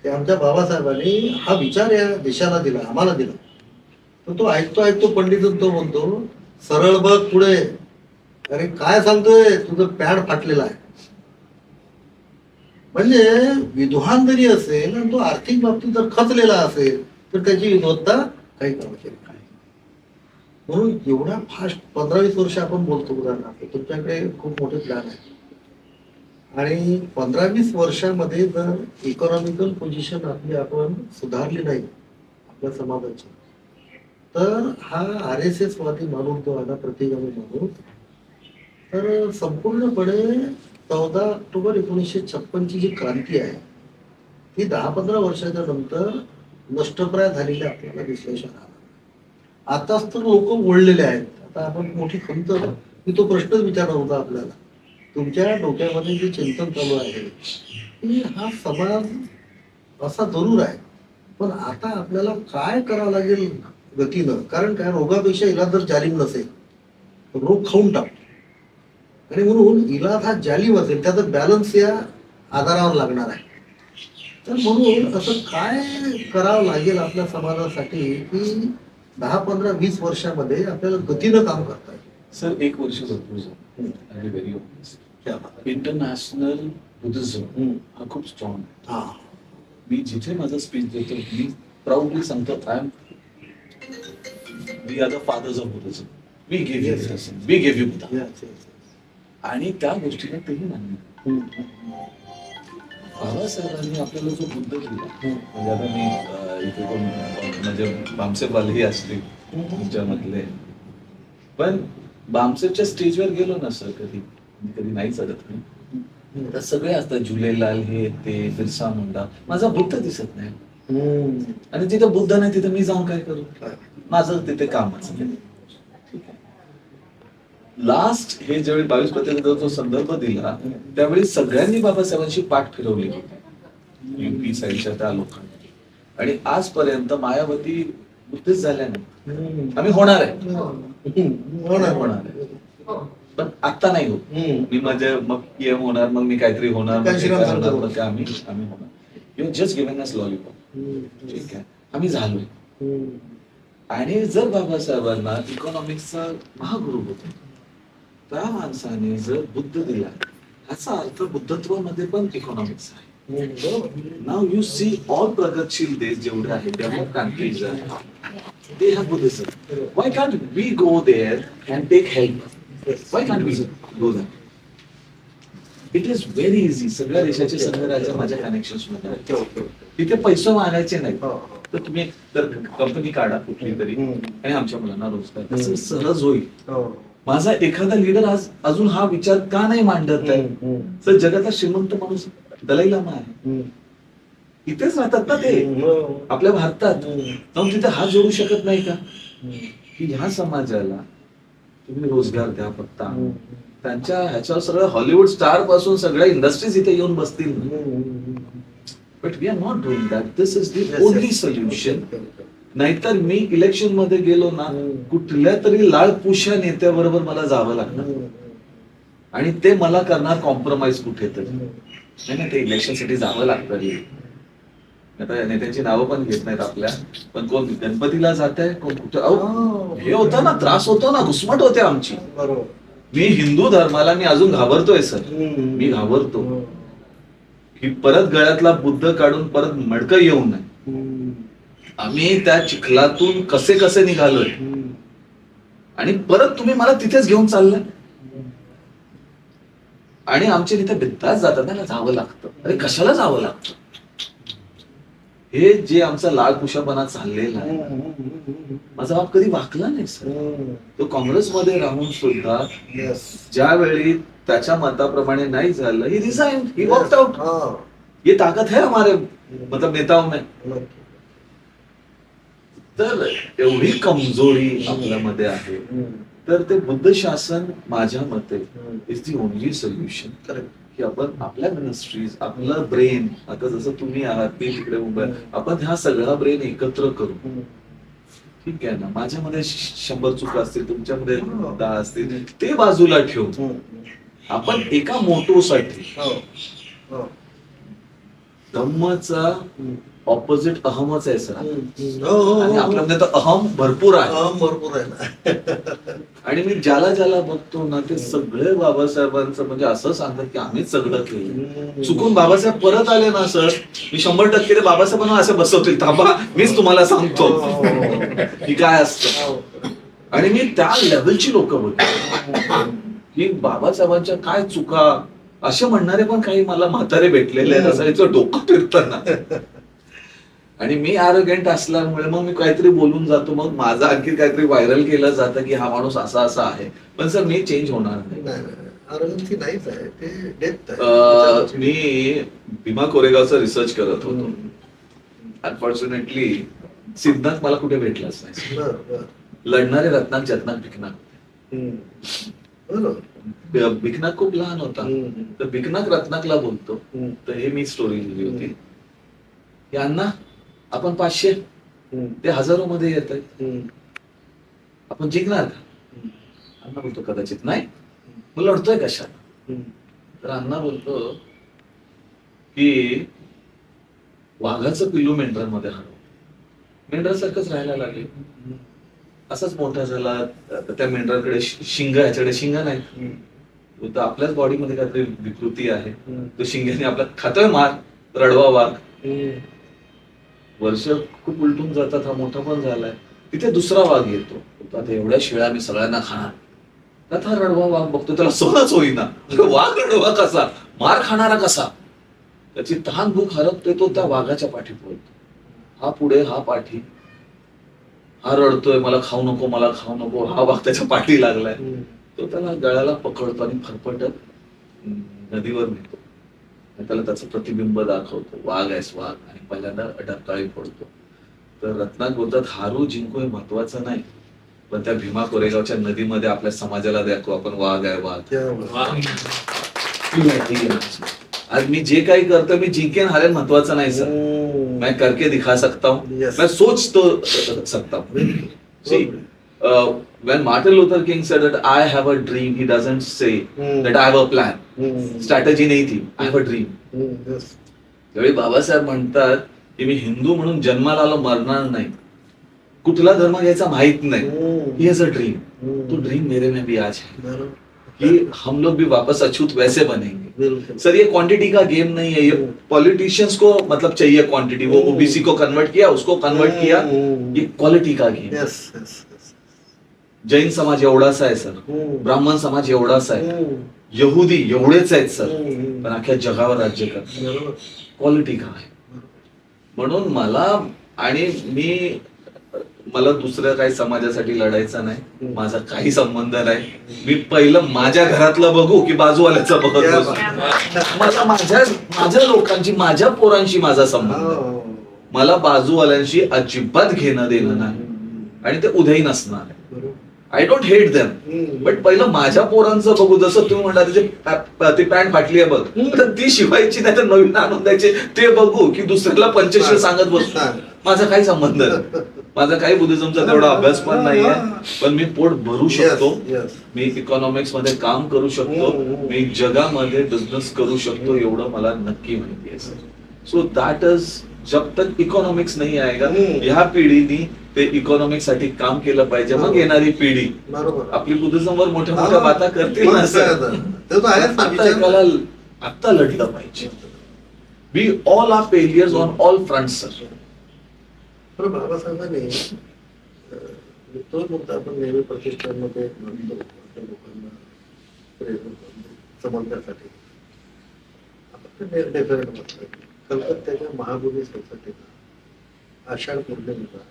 Speaker 2: ते आमच्या बाबासाहेबांनी हा विचार या देशाला दिला, आम्हाला दिला. तर तो ऐकतो ऐकतो पंडित तो म्हणतो, सरळ बघ पुढे. अरे काय सांगतोय, तुझं पॅड फाटलेला आहे. म्हणजे विद्वान जरी असेल आणि तो आर्थिक बाबतीत जर खचलेला असेल तर त्याची विद्वत्ता काही कामाची नाही. म्हणून एवढा फास्ट 15-20 वर्ष आपण बोलतो, उदाहरणार्थ तुमच्याकडे खूप मोठे प्लॅन आहे आणि 15-20 वर्षामध्ये जर इकॉनॉमिकल पोझिशन आपली आपण सुधारली नाही आपल्या समाजाची, तर हा RSS वादी माणूस जो आहे ना, प्रतिगामी माणूस, तर संपूर्णपणे 14 ऑक्टोबर 1956 जी क्रांती आहे ती 10-15 वर्षाच्या नंतर नष्टप्राय झालेली आपल्याला विश्लेषण आलं. आताच तर लोक वळलेले आहेत. आता आपण मोठी खंत, मी तो प्रश्नच विचारला होता आपल्याला, तुमच्या डोक्यामध्ये जे चिंतन चालू आहे की हा समाज असा जरूर आहे, पण आता आपल्याला काय करावं लागेल गतीनं. कारण काय, रोगापेक्षा इलाज जर जालिम नसेल तर रोग खाऊन टाकतो, आणि म्हणून इलाज हा जालिम असेल त्याचा बॅलन्स या आधारावर लागणार आहे. तर म्हणून असं काय करावं लागेल आपल्या समाजासाठी की 10-15-20 वर्षामध्ये आपल्याला गतीनं काम करता येईल.
Speaker 1: सर एक वर्ष भरपूर झालं. व्हेरी ऑनेस्ट, इंटरनॅशनल बुद्धिझम हा खूप स्ट्रॉंग आहे.
Speaker 2: हा.
Speaker 1: मी जिथे माझा स्पीच देतो मी प्राऊडली सांगतो, we are the fathers of Buddhism, we give you we give you Buddha.
Speaker 2: Yes, yes, yes.
Speaker 1: आणि त्या गोष्टीला तेही मान्य. बाबासाहेबांनी आपल्याला जो बुद्ध दिला, म्हणजे आता मी इथे कोण म्हणजे बामसेबवालेही असतील तुमच्यामधले, पण बामसेबच्या स्टेजवर गेलो ना सर, कधी नाही चालत मी, तर सगळे असतात, झुलेलाल हे ते, बिरसा मुंडा, माझा बुद्ध दिसत नाही. आणि जिथे बुद्ध नाही तिथे मी जाऊन काय करू, माझं तिथे कामच नाही. लास्ट हे ज्यावेळी 22 जो संदर्भ दिला त्यावेळी सगळ्यांनी बाबासाहेबांशी पाठ फिरवली होती, UP साईडच्या त्या लोकांनी. आणि आजपर्यंत मायावती बुद्धिस्ट झाल्या नाही. आम्ही होणार आहे, होणार आहे, पण आता नाही होत. मी माझ्या मग PM होणार, मग मी काहीतरी होणार, मग आम्ही होणार. You just given us lollipop. ठीक आहे, आम्ही झालोय. आणि जर बाबासाहेबांना इकॉनॉमिक्सचा महागुरु होता, त्या माणसाने जर बुद्ध दिला, ह्याचा अर्थ बुद्धत्वामध्ये पण इकॉनॉमिक्स आहे. नाव यू सी ऑल प्रगतशील देश जेवढे आहेत, डेव्हलप कंट्रीज आहेत, they have Buddhism. Why can't we go there and take help? Why can't we go there? It is very easy. सगळ्या देशाचे सगळे राज्य माझ्या कनेक्शन्स मध्ये आहेत. तिथे पैसे मागायचे नाही, तर तुम्ही तर कंपनी काढा कुठली तरी आणि आमच्या मुलांना रोजगार, तसं सहज होईल. माझा एखादा लीडर आज अजून हा विचार का नाही मांडत आहे? तर जगातला श्रीमंत माणूस दलाई लामा आहे, इथेच राहतात ना ते, आपल्या भारतात, जाऊन तिथे हात जोडू शकत नाही का की ह्या समाजाला तुम्ही रोजगार द्या फक्त. त्यांच्या ह्याच्यावर सगळं हॉलिवूड स्टार पासून सगळ्या इंडस्ट्रीज इथे येऊन बसतील. But we are not doing that. This is the only solution. नाहीतर मी इलेक्शन मध्ये गेलो ना, कुठल्या तरी लाळ पुशा नेत्याबरोबर मला जावं लागणार. आणि ते मला करणार कॉम्प्रोमाइज कुठेतरी. नाही ना, ते इलेक्शनसाठी जावं लागतं रे. आता नेत्यांची नावं पण घेत नाहीत आपल्या, पण कोण गणपतीला जात आहे, कोण कुठं. अहो, हे होतं ना, त्रास होतो ना, घुसमट होते आमची.
Speaker 2: बरोबर.
Speaker 1: मी हिंदू धर्माला मी अजून घाबरतोय सर. मी घाबरतो की परत गळ्यातला बुद्ध काढून परत मडकं येऊ नये. आम्ही त्या चिखलातून कसे कसे निघालोय आणि परत तुम्ही मला तिथेच घेऊन चाललाय. आणि आमचे तिथे बिंदास जातात ना, जावं लागतं. अरे कशाला जावं लागतं? हे जे आमचा लालकुशापणा चाललेला आहे, माझा बाप कधी वाकला नाही सर. तो काँग्रेसमध्ये राहून सुद्धा ज्यावेळी त्याच्या मताप्रमाणे नाही झालं, ही रिझाइन, ही वॉकड आउट. ये ताकद है हमारे मतलब नेताओं में. तर एवढी कमजोरी आपल्यामध्ये आहे. तर ते बुद्ध शासन माझ्या मते is the only solution. Correct. की आपण आपल्या मिनिस्ट्रीज, आपलं ब्रेन, आता जसं तुम्ही आहात, मी तिकडे मुंबई, आपण ह्या सगळा ब्रेन एकत्र करू. ठीक आहे ना, माझ्यामध्ये 100 चुका असतील, तुमच्यामध्ये 10 असतील, ते बाजूला ठेवू. आपण एका मोटोसाठी, धम्मचा ऑपोजिट अहमच आहे सर. आणि आपल्यामध्ये तर अहम भरपूर आहे. आणि मी ज्याला ज्याला बघतो ना, ते सगळे बाबासाहेबांचं म्हणजे असं सांगतात की आम्हीच सगळं केलं. चुकून बाबासाहेब परत आले ना सर, मी 100% ते बाबासाहेबांना असे बसवतील, थांबा मीच तुम्हाला सांगतो की काय असतं. आणि मी त्या लेवलची लोक बघतो की बाबासाहेबांच्या काय चुका, असे म्हणणारे पण काही मला म्हातारे भेटलेले आहेत. असं याचं डोकं फिरतं ना. आणि मी आरोगेंट असल्यामुळे मग मी काहीतरी बोलून जातो, मग माझं आणखी काहीतरी व्हायरल केलं जातं की हा माणूस असा असा आहे. पण सर मी चेंज होणार नाही. मी भीमा कोरेगावचा रिसर्च करत होतो. अनफॉर्च्युनेटली सिद्धांत मला कुठे भेटलाच नाही. लढणारे रत्नाक जतनाक भिकनाक. भिकनाक खूप लहान होता, तर भिकनाक रत्नाकला बोलतो. तर हे मी स्टोरी लिहिली होती. यांना आपण 500, ते 1000 मध्ये येत आहेत, आपण जिंकणार का? अण्णा बोलतो कदाचित नाही. मग लढतोय कशाला? तर अण्णा बोलतो की वाघाचं पिल्लू मेंढरांमध्ये हरव. मेंढरासारखंच राहायला लागले. असाच मोठा झाला. त्या मेंढराकडे शिंग, ह्याच्याकडे शिंग नाही. तर आपल्याच बॉडीमध्ये काहीतरी विकृती आहे. तो शिंग्याने आपला खातोय मार, रडवा वाघ. वर्ष खूप उलटून जातात, हा मोठा पण झालाय. तिथे दुसरा वाघ येतो. आता एवढ्या शिळ्या मी सगळ्यांना खाणार. त्यात हा रडवा वाघ बघतो, त्याला सहनच होईना. वाघ रडवा कसा, मार खाणारा कसा. त्याची तहान भूक हरपते, तो त्या वाघाच्या पाठी पळतो. हा पुढे, हा पाठी. हा रडतोय, मला खाऊ नको, मला खाऊ नको. हा वाघ त्याच्या पाठी लागलाय. तो त्याला गळ्याला पकडतो आणि फरफटत नदीवर नेतो. त्याला त्याचं प्रतिबिंब दाखवतो, वाघ आहेस वाघ, आणि पहिल्यांदा डरकाळी फोडतो. तर रत्नाक बोलतात, हारू जिंकू हे महत्वाचं नाही, पण त्या भीमा कोरेगावच्या नदीमध्ये आपल्या समाजाला दाखवू आपण वाघ आहे वाघ. आज मी जे काही करतो, मी जिंकेन हारेन महत्वाचं नाही सर. मैं करके दिखा सकता हूँ, मैं सोच तो सकता हूँ. See, when Martin Luther King said that I have a dream, he doesn't say that I have a plan. Strategy नाही ती, I have a dream. त्यावेळी बाबासाहेब म्हणतात की मी हिंदू म्हणून जन्माला आलो, मरणार नाही, कुठला धर्म घ्यायचा माहित नाही. He has a dream. तो ड्रीम मेरे में भी आज है कि हम लोग भी वापस अछूत वैसे बनेंगे. सर ये क्वांटिटी का गेम नहीं है. ये पॉलिटिशियंस को मतलब चाहिए क्वांटिटी. वो ओबीसी को कन्वर्ट किया, उसको कन्वर्ट किया. ये क्वालिटी का गेम. जैन समाज एवढासा आहे सर, ब्राह्मण समाज एवढासा आहे, यहुदी एवढेच आहेत सर, पण अख्ख्या जगावर राज्य करतात. क्वालिटी का आहे. म्हणून मला दुसऱ्या काही समाजासाठी लढायचं नाही. माझा काही संबंध नाही. मी पहिलं माझ्या घरातलं बघू की बाजूवाल्याचं बघत बसू. मला माझ्या लोकांची, माझ्या पोरांशी माझा संबंध. मला बाजूवाल्यांशी अजिबात घेणं देणं नाही, आणि ते उद्याही नसणार आहे. I don't hate them, but पहिलं माझ्या पोरांचं बघू. जसं तुम्ही म्हणला ती पॅन्ट फाटली आहे बघ, तर ती शिवायची नाही तर नवीन आणून द्यायची, ते बघू की दुसऱ्याला 85 सांगत बसतो. माझा काही संबंध नाही. माझा काही बुद्धिझमचा तेवढा अभ्यास पण नाहीये, पण मी पोट भरू शकतो.
Speaker 2: Yes.
Speaker 1: मी इकॉनॉमिक्स मध्ये काम करू शकतो. मी जगामध्ये बिझनेस करू शकतो, एवढं मला नक्की माहिती आहे सर. सो दॅट इज जब तक इकॉनॉमिक्स नाही आएगा, ह्या पिढीनी ते इकॉनॉमिक्स साठी काम केलं पाहिजे. मग येणारी पिढी
Speaker 2: बरोबर
Speaker 1: आपली बुद्धिझमवर मोठ्या मोठ्या बाता करतील ना सर.
Speaker 2: ते तर आहेच ना,
Speaker 1: आता एकाला आत्ता लढलं पाहिजे. We all are failures on all front sir.
Speaker 2: पण बाबासाहेबांनी तोच मुद्दा आपण नेहमी प्रतिष्ठानमध्ये मांडतो, आपल्या लोकांना प्रेरणा करतो समजण्यासाठी. आपण डेफिनेट म्हटलं कलकत्त्याच्या महाबोधी सोसायटीला आषाढ पौर्णिमेला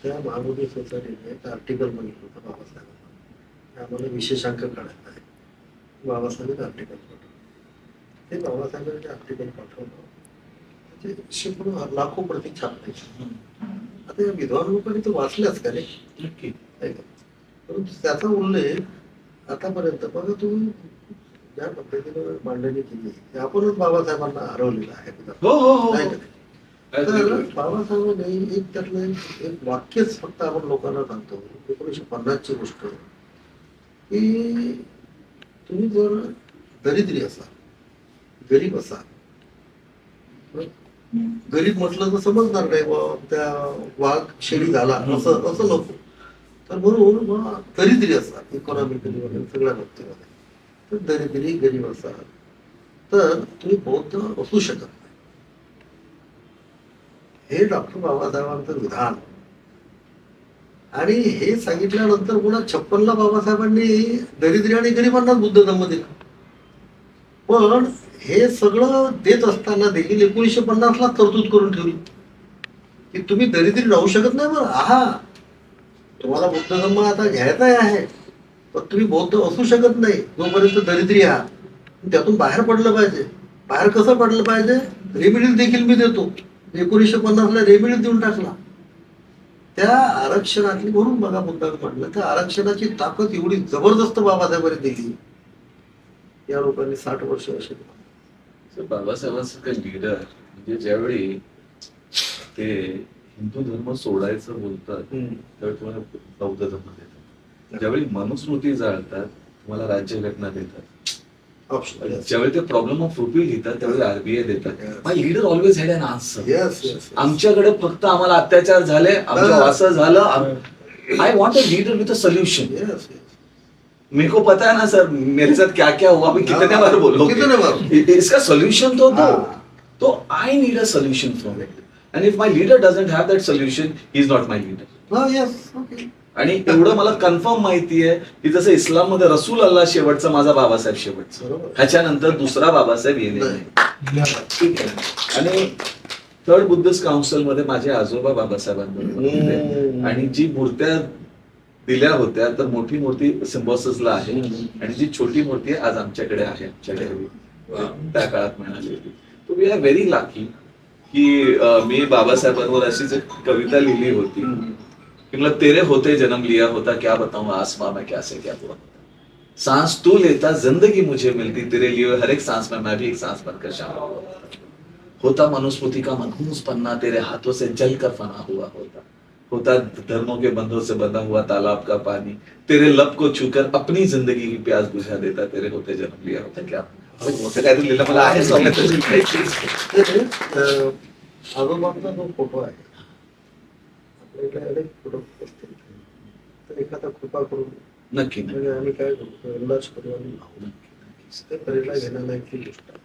Speaker 2: त्या महाबोधी सोसायटीने एक आर्टिकल बघितलं होतं बाबासाहेबांना. आम्हाला विशेषांक काढायचा आहे. बाबासाहेब एक आर्टिकल पाठवलं. ते बाबासाहेबांनी आर्टिकल पाठवलं त्याचे शेकडो लाखो प्रति छापले. आता या विद्वान लोकांनी तो वाचल्याच का रे?
Speaker 1: नक्की.
Speaker 2: परंतु त्याचा उल्लेख आतापर्यंत बघा तुम्ही ज्या पद्धतीने मांडणी केली ते आपणच बाबासाहेबांना हरवलेलं आहे.
Speaker 1: हो हो हो.
Speaker 2: नाही का नाही? तर बाबासाहेबांनी एक त्यातलं एक वाक्यच फक्त आपण लोकांना सांगतो 1950ची गोष्ट की तुम्ही जर दरिद्री असाल, गरीब असाल, गरीब म्हटलं तर समजणार नाही त्या वाघ शेळी झाला असं असं नको. तर म्हणून दरिद्री असाल इकॉनॉमिकली वगैरे सगळ्या बाबतीमध्ये, तर दरिद्री गरीब असाल तर तुम्ही बौद्ध असू शकत नाही. हे डॉक्टर बाबासाहेबांचं विधान. आणि हे सांगितल्यानंतर पुन्हा 56ला बाबासाहेबांनी दरिद्री आणि गरिबांनाच बुद्ध धम्म दिला. पण हे सगळं देत असताना देखील 1950ला तरतूद करून ठेवली की तुम्ही दरिद्री राहू शकत नाही. बरं आहा तुम्हाला बुद्ध धम्म आता घ्यायचा आहे, पण तुम्ही बौद्ध असू शकत नाही जोपर्यंत दरिद्री आहात. त्यातून बाहेर पडलं पाहिजे. बाहेर कसं पडलं पाहिजे? रेमिडीज देखील मी देतो. 1950ला रेमिडीज देऊन टाकला. त्या आरक्षणातली म्हणून बघा बुद्धानं म्हटलं त्या आरक्षणाची ताकद एवढी जबरदस्त बाबासाहेबांनी दिली. या लोकांनी 60 वर्ष असे
Speaker 1: बाबासाहेबांसारखं लीडर म्हणजे ज्यावेळी ते हिंदू धर्म सोडायचं बोलतात त्यावेळी तुम्हाला बौद्ध धर्म देतात. ज्यावेळी मनुस्मृती जाळतात तुम्हाला राज्यघटना देतात. ज्यावेळी ते प्रॉब्लेम ऑफ रुपी लिहितात त्यावेळी आरबीआय देतात. My leader always had an answer. आमच्याकडे फक्त आम्हाला अत्याचार झाले, आमच्या असं झालं. I want a leader with a solution. मेरे को पता है ना सर मेरे साथ क्या क्या हुआ, अभी कितने बार बोलोगे, इसका सोल्यूशन तो दो. तो I need a solution from it. And if my leader doesn't have that solution, he is not my leader. आणि एवढं मला कन्फर्म माहिती आहे की जसं इस्लाम मध्ये रसूल अल्लाह शेवटचा, माझा बाबासाहेब शेवटचा, ह्याच्यानंतर दुसरा बाबासाहेब येणे नाही. ठीक आहे. आणि थर्ड बुद्धिस्ट काउन्सिल मध्ये माझे आजोबा बाबासाहेबांबरोबर होते. आणि जी मूर्त्या दिल्या होत्या तर मोठी मूर्ती सिम्बॉसिसला आहे आणि जी छोटी मूर्ती आज आमच्याकडे आहे, आमच्याकडे त्या काळात मिळाली होती. तो वी आर व्हेरी लकी की मी बाबासाहेबांवर अशीच एक कविता लिहिली होती कि मतलब तेरे होते जन्म लिया होता, क्या बताऊं आसमां में क्या से क्या हुआ. सांस तू लेता जिंदगी मुझे मिलती, तेरे लिए हर एक सांस में मैं भी एक सांस बनकर शामिल होता. मनुस्मृति का मनहूस पन्ना तेरे हाथों से जल कर फना हुआ होता धर्मों के बंधों से बंधा हुआ तालाब का पानी, तेरे लब को छूकर अपनी जिंदगी की प्यास बुझा देता, तेरे होते जन्म लिया होता. क्या काहीतरी लिहिलं मला आहे
Speaker 2: आजोबांचा जो फोटो आहे आपल्याकडे अनेक फोटो असतील, तर एखादा कृपा करून
Speaker 1: नक्की
Speaker 2: म्हणजे आम्ही काय करतो अंदाज करू आणि लावू ते प्रेरणा घेण्यालायक ही गोष्ट आहे.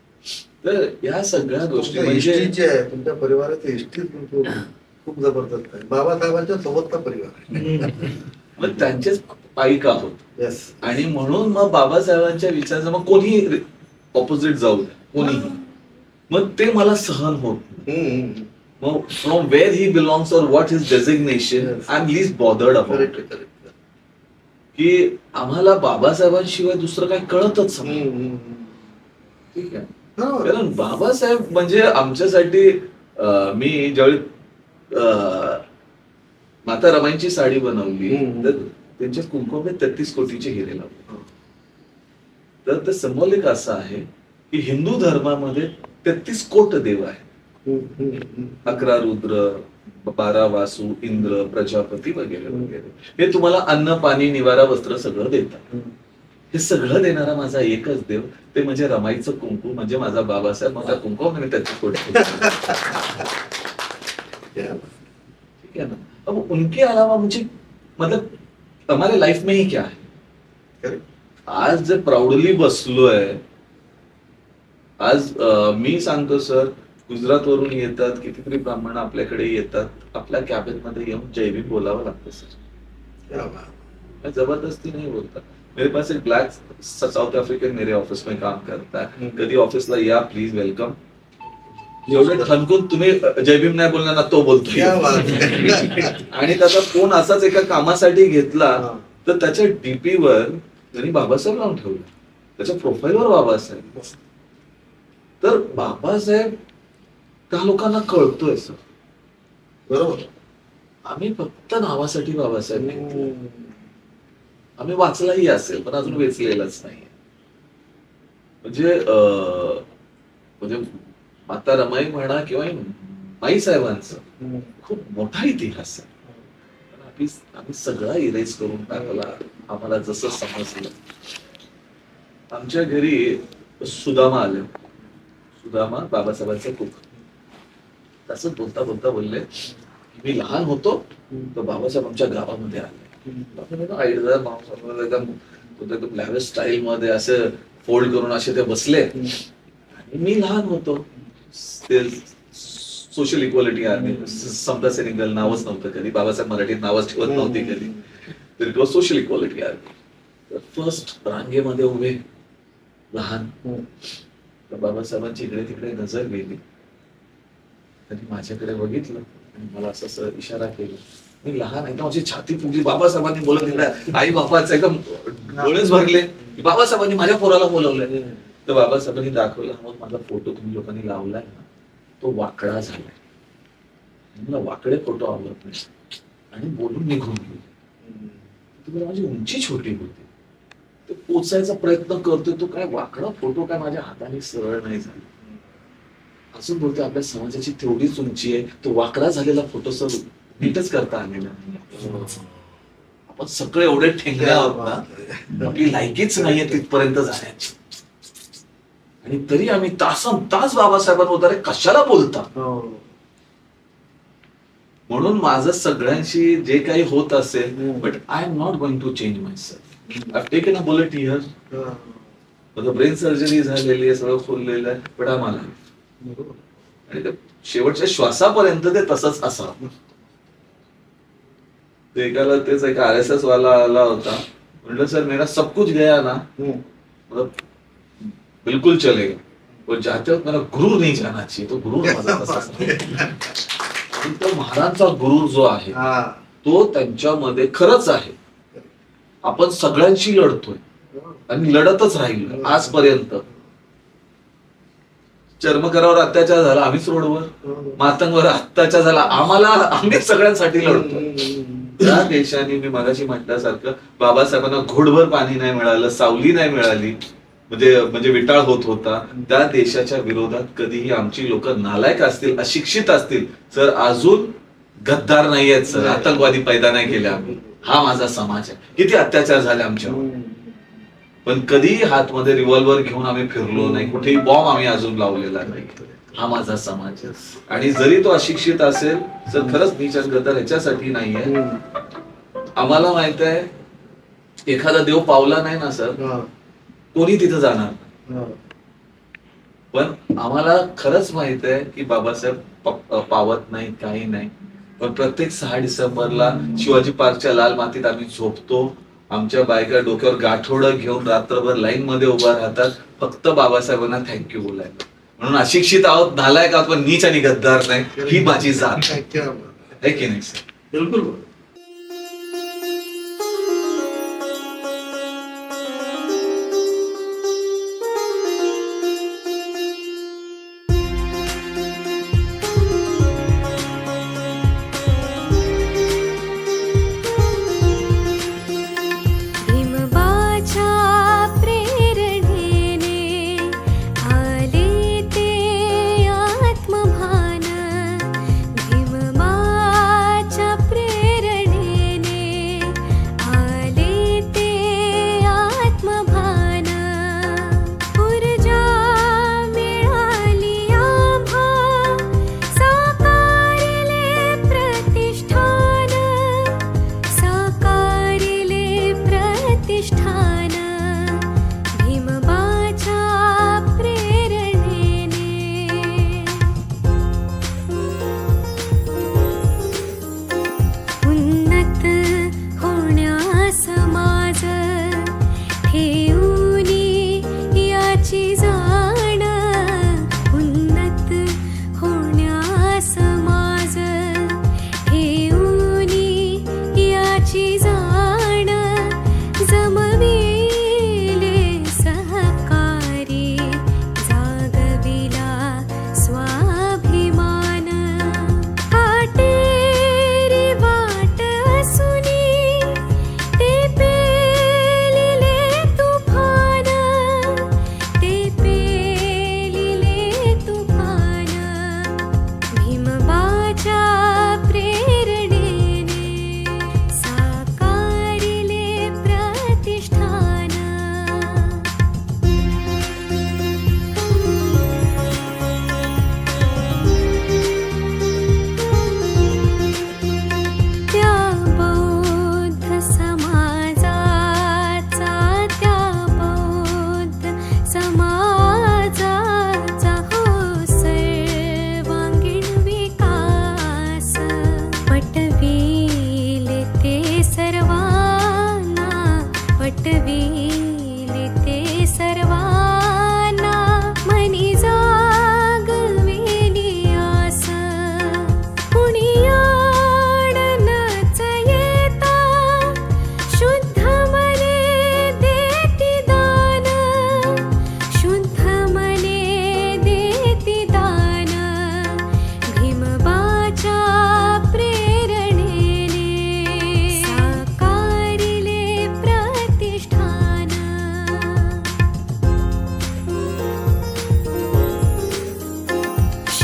Speaker 1: तर या सगळ्या गोष्टी
Speaker 2: म्हणजे जे आहे तुमच्या परिवाराची हिस्ट्री खूप जबरदस्त आहे. बाबासाहेबांच्या सोबतचा परिवार आहे.
Speaker 1: मग त्यांचेच पाईक आहोत.
Speaker 2: येस.
Speaker 1: आणि म्हणून मग बाबासाहेबांच्या विचारांचं मग कोणी ऑपोजिट जाऊ द्या कोणीही, मग ते मला सहन होत नाही. मग from where he belongs or what his designation I am least bothered about it. की आम्हाला बाबासाहेबांशिवाय दुसरं काही कळतच नाही. ठीक आहे. कारण बाबासाहेब म्हणजे आमच्यासाठी मी ज्यावेळी माता रमाईंची साडी बनवली तर त्यांच्या कुंकुमात 33 कोटीचे हिरे लावले. तर ते सिंबॉलिक असं आहे की हिंदू धर्मामध्ये 33 कोट देव आहेत. 11 रुद्र, 12 वासू, इंद्र, प्रजापती वगैरे वगैरे हे तुम्हाला अन्न, पाणी, निवारा, वस्त्र सगळं देतात. हे सगळं देणारा माझा एकच देव, ते म्हणजे रमाईचं कुंकू, म्हणजे माझा बाबासाहेब. माझा कुंकू आणि त्याची फोटो. ठीक है ना. अब उनके अलावा मुझे मतलब हमारे लाइफ में ही क्या है. आज जे प्राऊडली बसलोय, आज मी सांगतो सर, गुजरात वरून येतात, कितीतरी ब्राह्मण आपल्याकडे येतात, आपल्या कॅबिन मध्ये येऊन जय भीम बोलावं लागतं सर. जबरदस्ती नहीं बोलता. मेरे पास एक ब्लैक साउथ अफ्रीकन मेरे ऑफिस में काम करता है. कधी ऑफिसला या, प्लीज वेलकम. एवढे ठणकून तुम्ही जय भीम नाही बोलणार ना, तो बोलतो. आणि त्याचा फोन असाच एका कामासाठी घेतला, तर त्याच्या डीपीवर त्यांनी बाबासाहेब लावून ठेवलं, त्याच्या प्रोफाईलवर बाबासाहेब. तर बाबासाहेब त्या लोकांना कळतोय सर.
Speaker 2: बरोबर.
Speaker 1: आम्ही फक्त नावासाठी बाबासाहेब नाही, आम्ही वाचलाही असेल पण अजून वेचलेलाच नाही. म्हणजे माता रमाई म्हणा किंवा माई साहेबांचं खूप मोठा इतिहास आहे. आम्ही सगळा इरेज करून टाकला आम्हाला जसं समजलं. आमच्या घरी सुदामा आले. सुदामा बाबासाहेबांचे कुक. तसंच बोलता बोलता बोलले की मी लहान होतो तर बाबासाहेब आमच्या गावामध्ये आले. एकदम लॅव्हिश स्टाईल मध्ये असं फोल्ड करून असे ते बसले. आणि मी लहान होतो, ते सोशल इक्वालिटी आहे, समता सैनिक नावच नव्हतं कधी, बाबासाहेब मराठीत नावच ठेवत नव्हती कधी, तर इट वॉज सोशल इक्वालिटी आहे. फर्स्ट रांगेमध्ये उभे लहान, तर बाबासाहेबांची इकडे तिकडे नजर गेली. त्यांनी माझ्याकडे बघितलं आणि मला असं इशारा केला. मी लहान आहे, माझी छाती फुगली. बाबासाहेबांनी बोलत दिलं, आई बापाचं एकदम डोळेच भरले. बाबासाहेबांनी माझ्या पोराला बोलवलंय. तर बाबासाहेबांनी दाखवला, मग माझा फोटो तुम्ही लोकांनी लावलाय ना, तो वाकडा झालाय. मला वाकडे फोटो आवडत नाही. आणि बोलून निघून गेले. माझी उंची छोटी होती, ते पोचायचा प्रयत्न करतोय, तो काय वाकडा फोटो काय माझ्या हाताने सरळ नाही झाला. अजून बोलते आपल्या समाजाची तेवढीच उंची आहे, तो वाकडा झालेला फोटो सर नीटच करता आलेला नाही. आपण सगळे एवढे ठेंगले आहोत ना, आपली लायकीच नाहीये तिथपर्यंत जाण्याची. आणि तरी आम्ही तासन तास बाबासाहेबांवर अरे कशाला बोलता. म्हणून माझं सगळ्यांशी जे काही होत असेल, but I am not going to change my self. I taken a bullet here. माझं ब्रेन सर्जरी झालेली आहे, सगळं खोललेलं आहे, बट आय मला आणि शेवटच्या श्वासापर्यंत ते तसंच असावं. एकाला तेच एक RSS वाला आला होता, म्हटलं सर मेरा सब कुछ गया ना, मतलब बिल्कुल चलेगा, और जाते वक्त मेरा गुरूर नहीं जाना चाहिए. तो गुरूर माझा तसाच. आणि तो महाराजांचा गुरूर जो आहे तो त्यांच्यामध्ये खरंच आहे. आपण सगळ्यांशी लढतोय आणि लढतच राहील आजपर्यंत. चर्मकारावर अत्याचार झाला, आम्हीच रोडवर. मातंगवर अत्याचार झाला, आम्ही सगळ्यांसाठी लढतो. त्या देशाने मी मगाशी म्हटल्यासारखं बाबासाहेबांना घोडभर पाणी नाही मिळालं, सावली नाही मिळाली, म्हणजे विटाळ होत होता. त्या देशाच्या विरोधात कधीही आमची लोक नालायक असतील, अशिक्षित असतील सर, अजून गद्दार नाही आहेत सर, आतंकवादी पैदा नाही केले आम्ही. हा माझा समाज आहे. किती अत्याचार झाले आमच्यावर, पण कधीही हातमध्ये रिव्हॉल्वर घेऊन आम्ही फिरलो नाही, कुठेही बॉम्ब आम्ही अजून लावलेला नाही. हा माझा समाज आहे. आणि जरी तो अशिक्षित असेल तर खरंच नीच गद्दार ह्याच्यासाठी नाहीये. आम्हाला माहित आहे एखादा देव पावला नाही ना सर, कोणी तिथं जाणार. पण आम्हाला खरंच माहित आहे की बाबासाहेब पावत नाही, काही नाही. पण प्रत्येक 6 डिसेंबरला शिवाजी पार्कच्या लाल मातीत आम्ही झोपतो. आमच्या बायका डोक्यावर गाठोडं घेऊन रात्रभर लाईन मध्ये उभा राहतात, फक्त बाबासाहेबांना थँक्यू बोलायला. म्हणून अशिक्षित आहोत, नालायक आहोत, पण नीच आणि गद्दार नाही. ही माझी जात आहे की नाही सर?
Speaker 2: बिलकुल.
Speaker 3: आले ते आत्मभान. भीमबा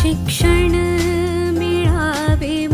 Speaker 3: शिक्षण मिळावे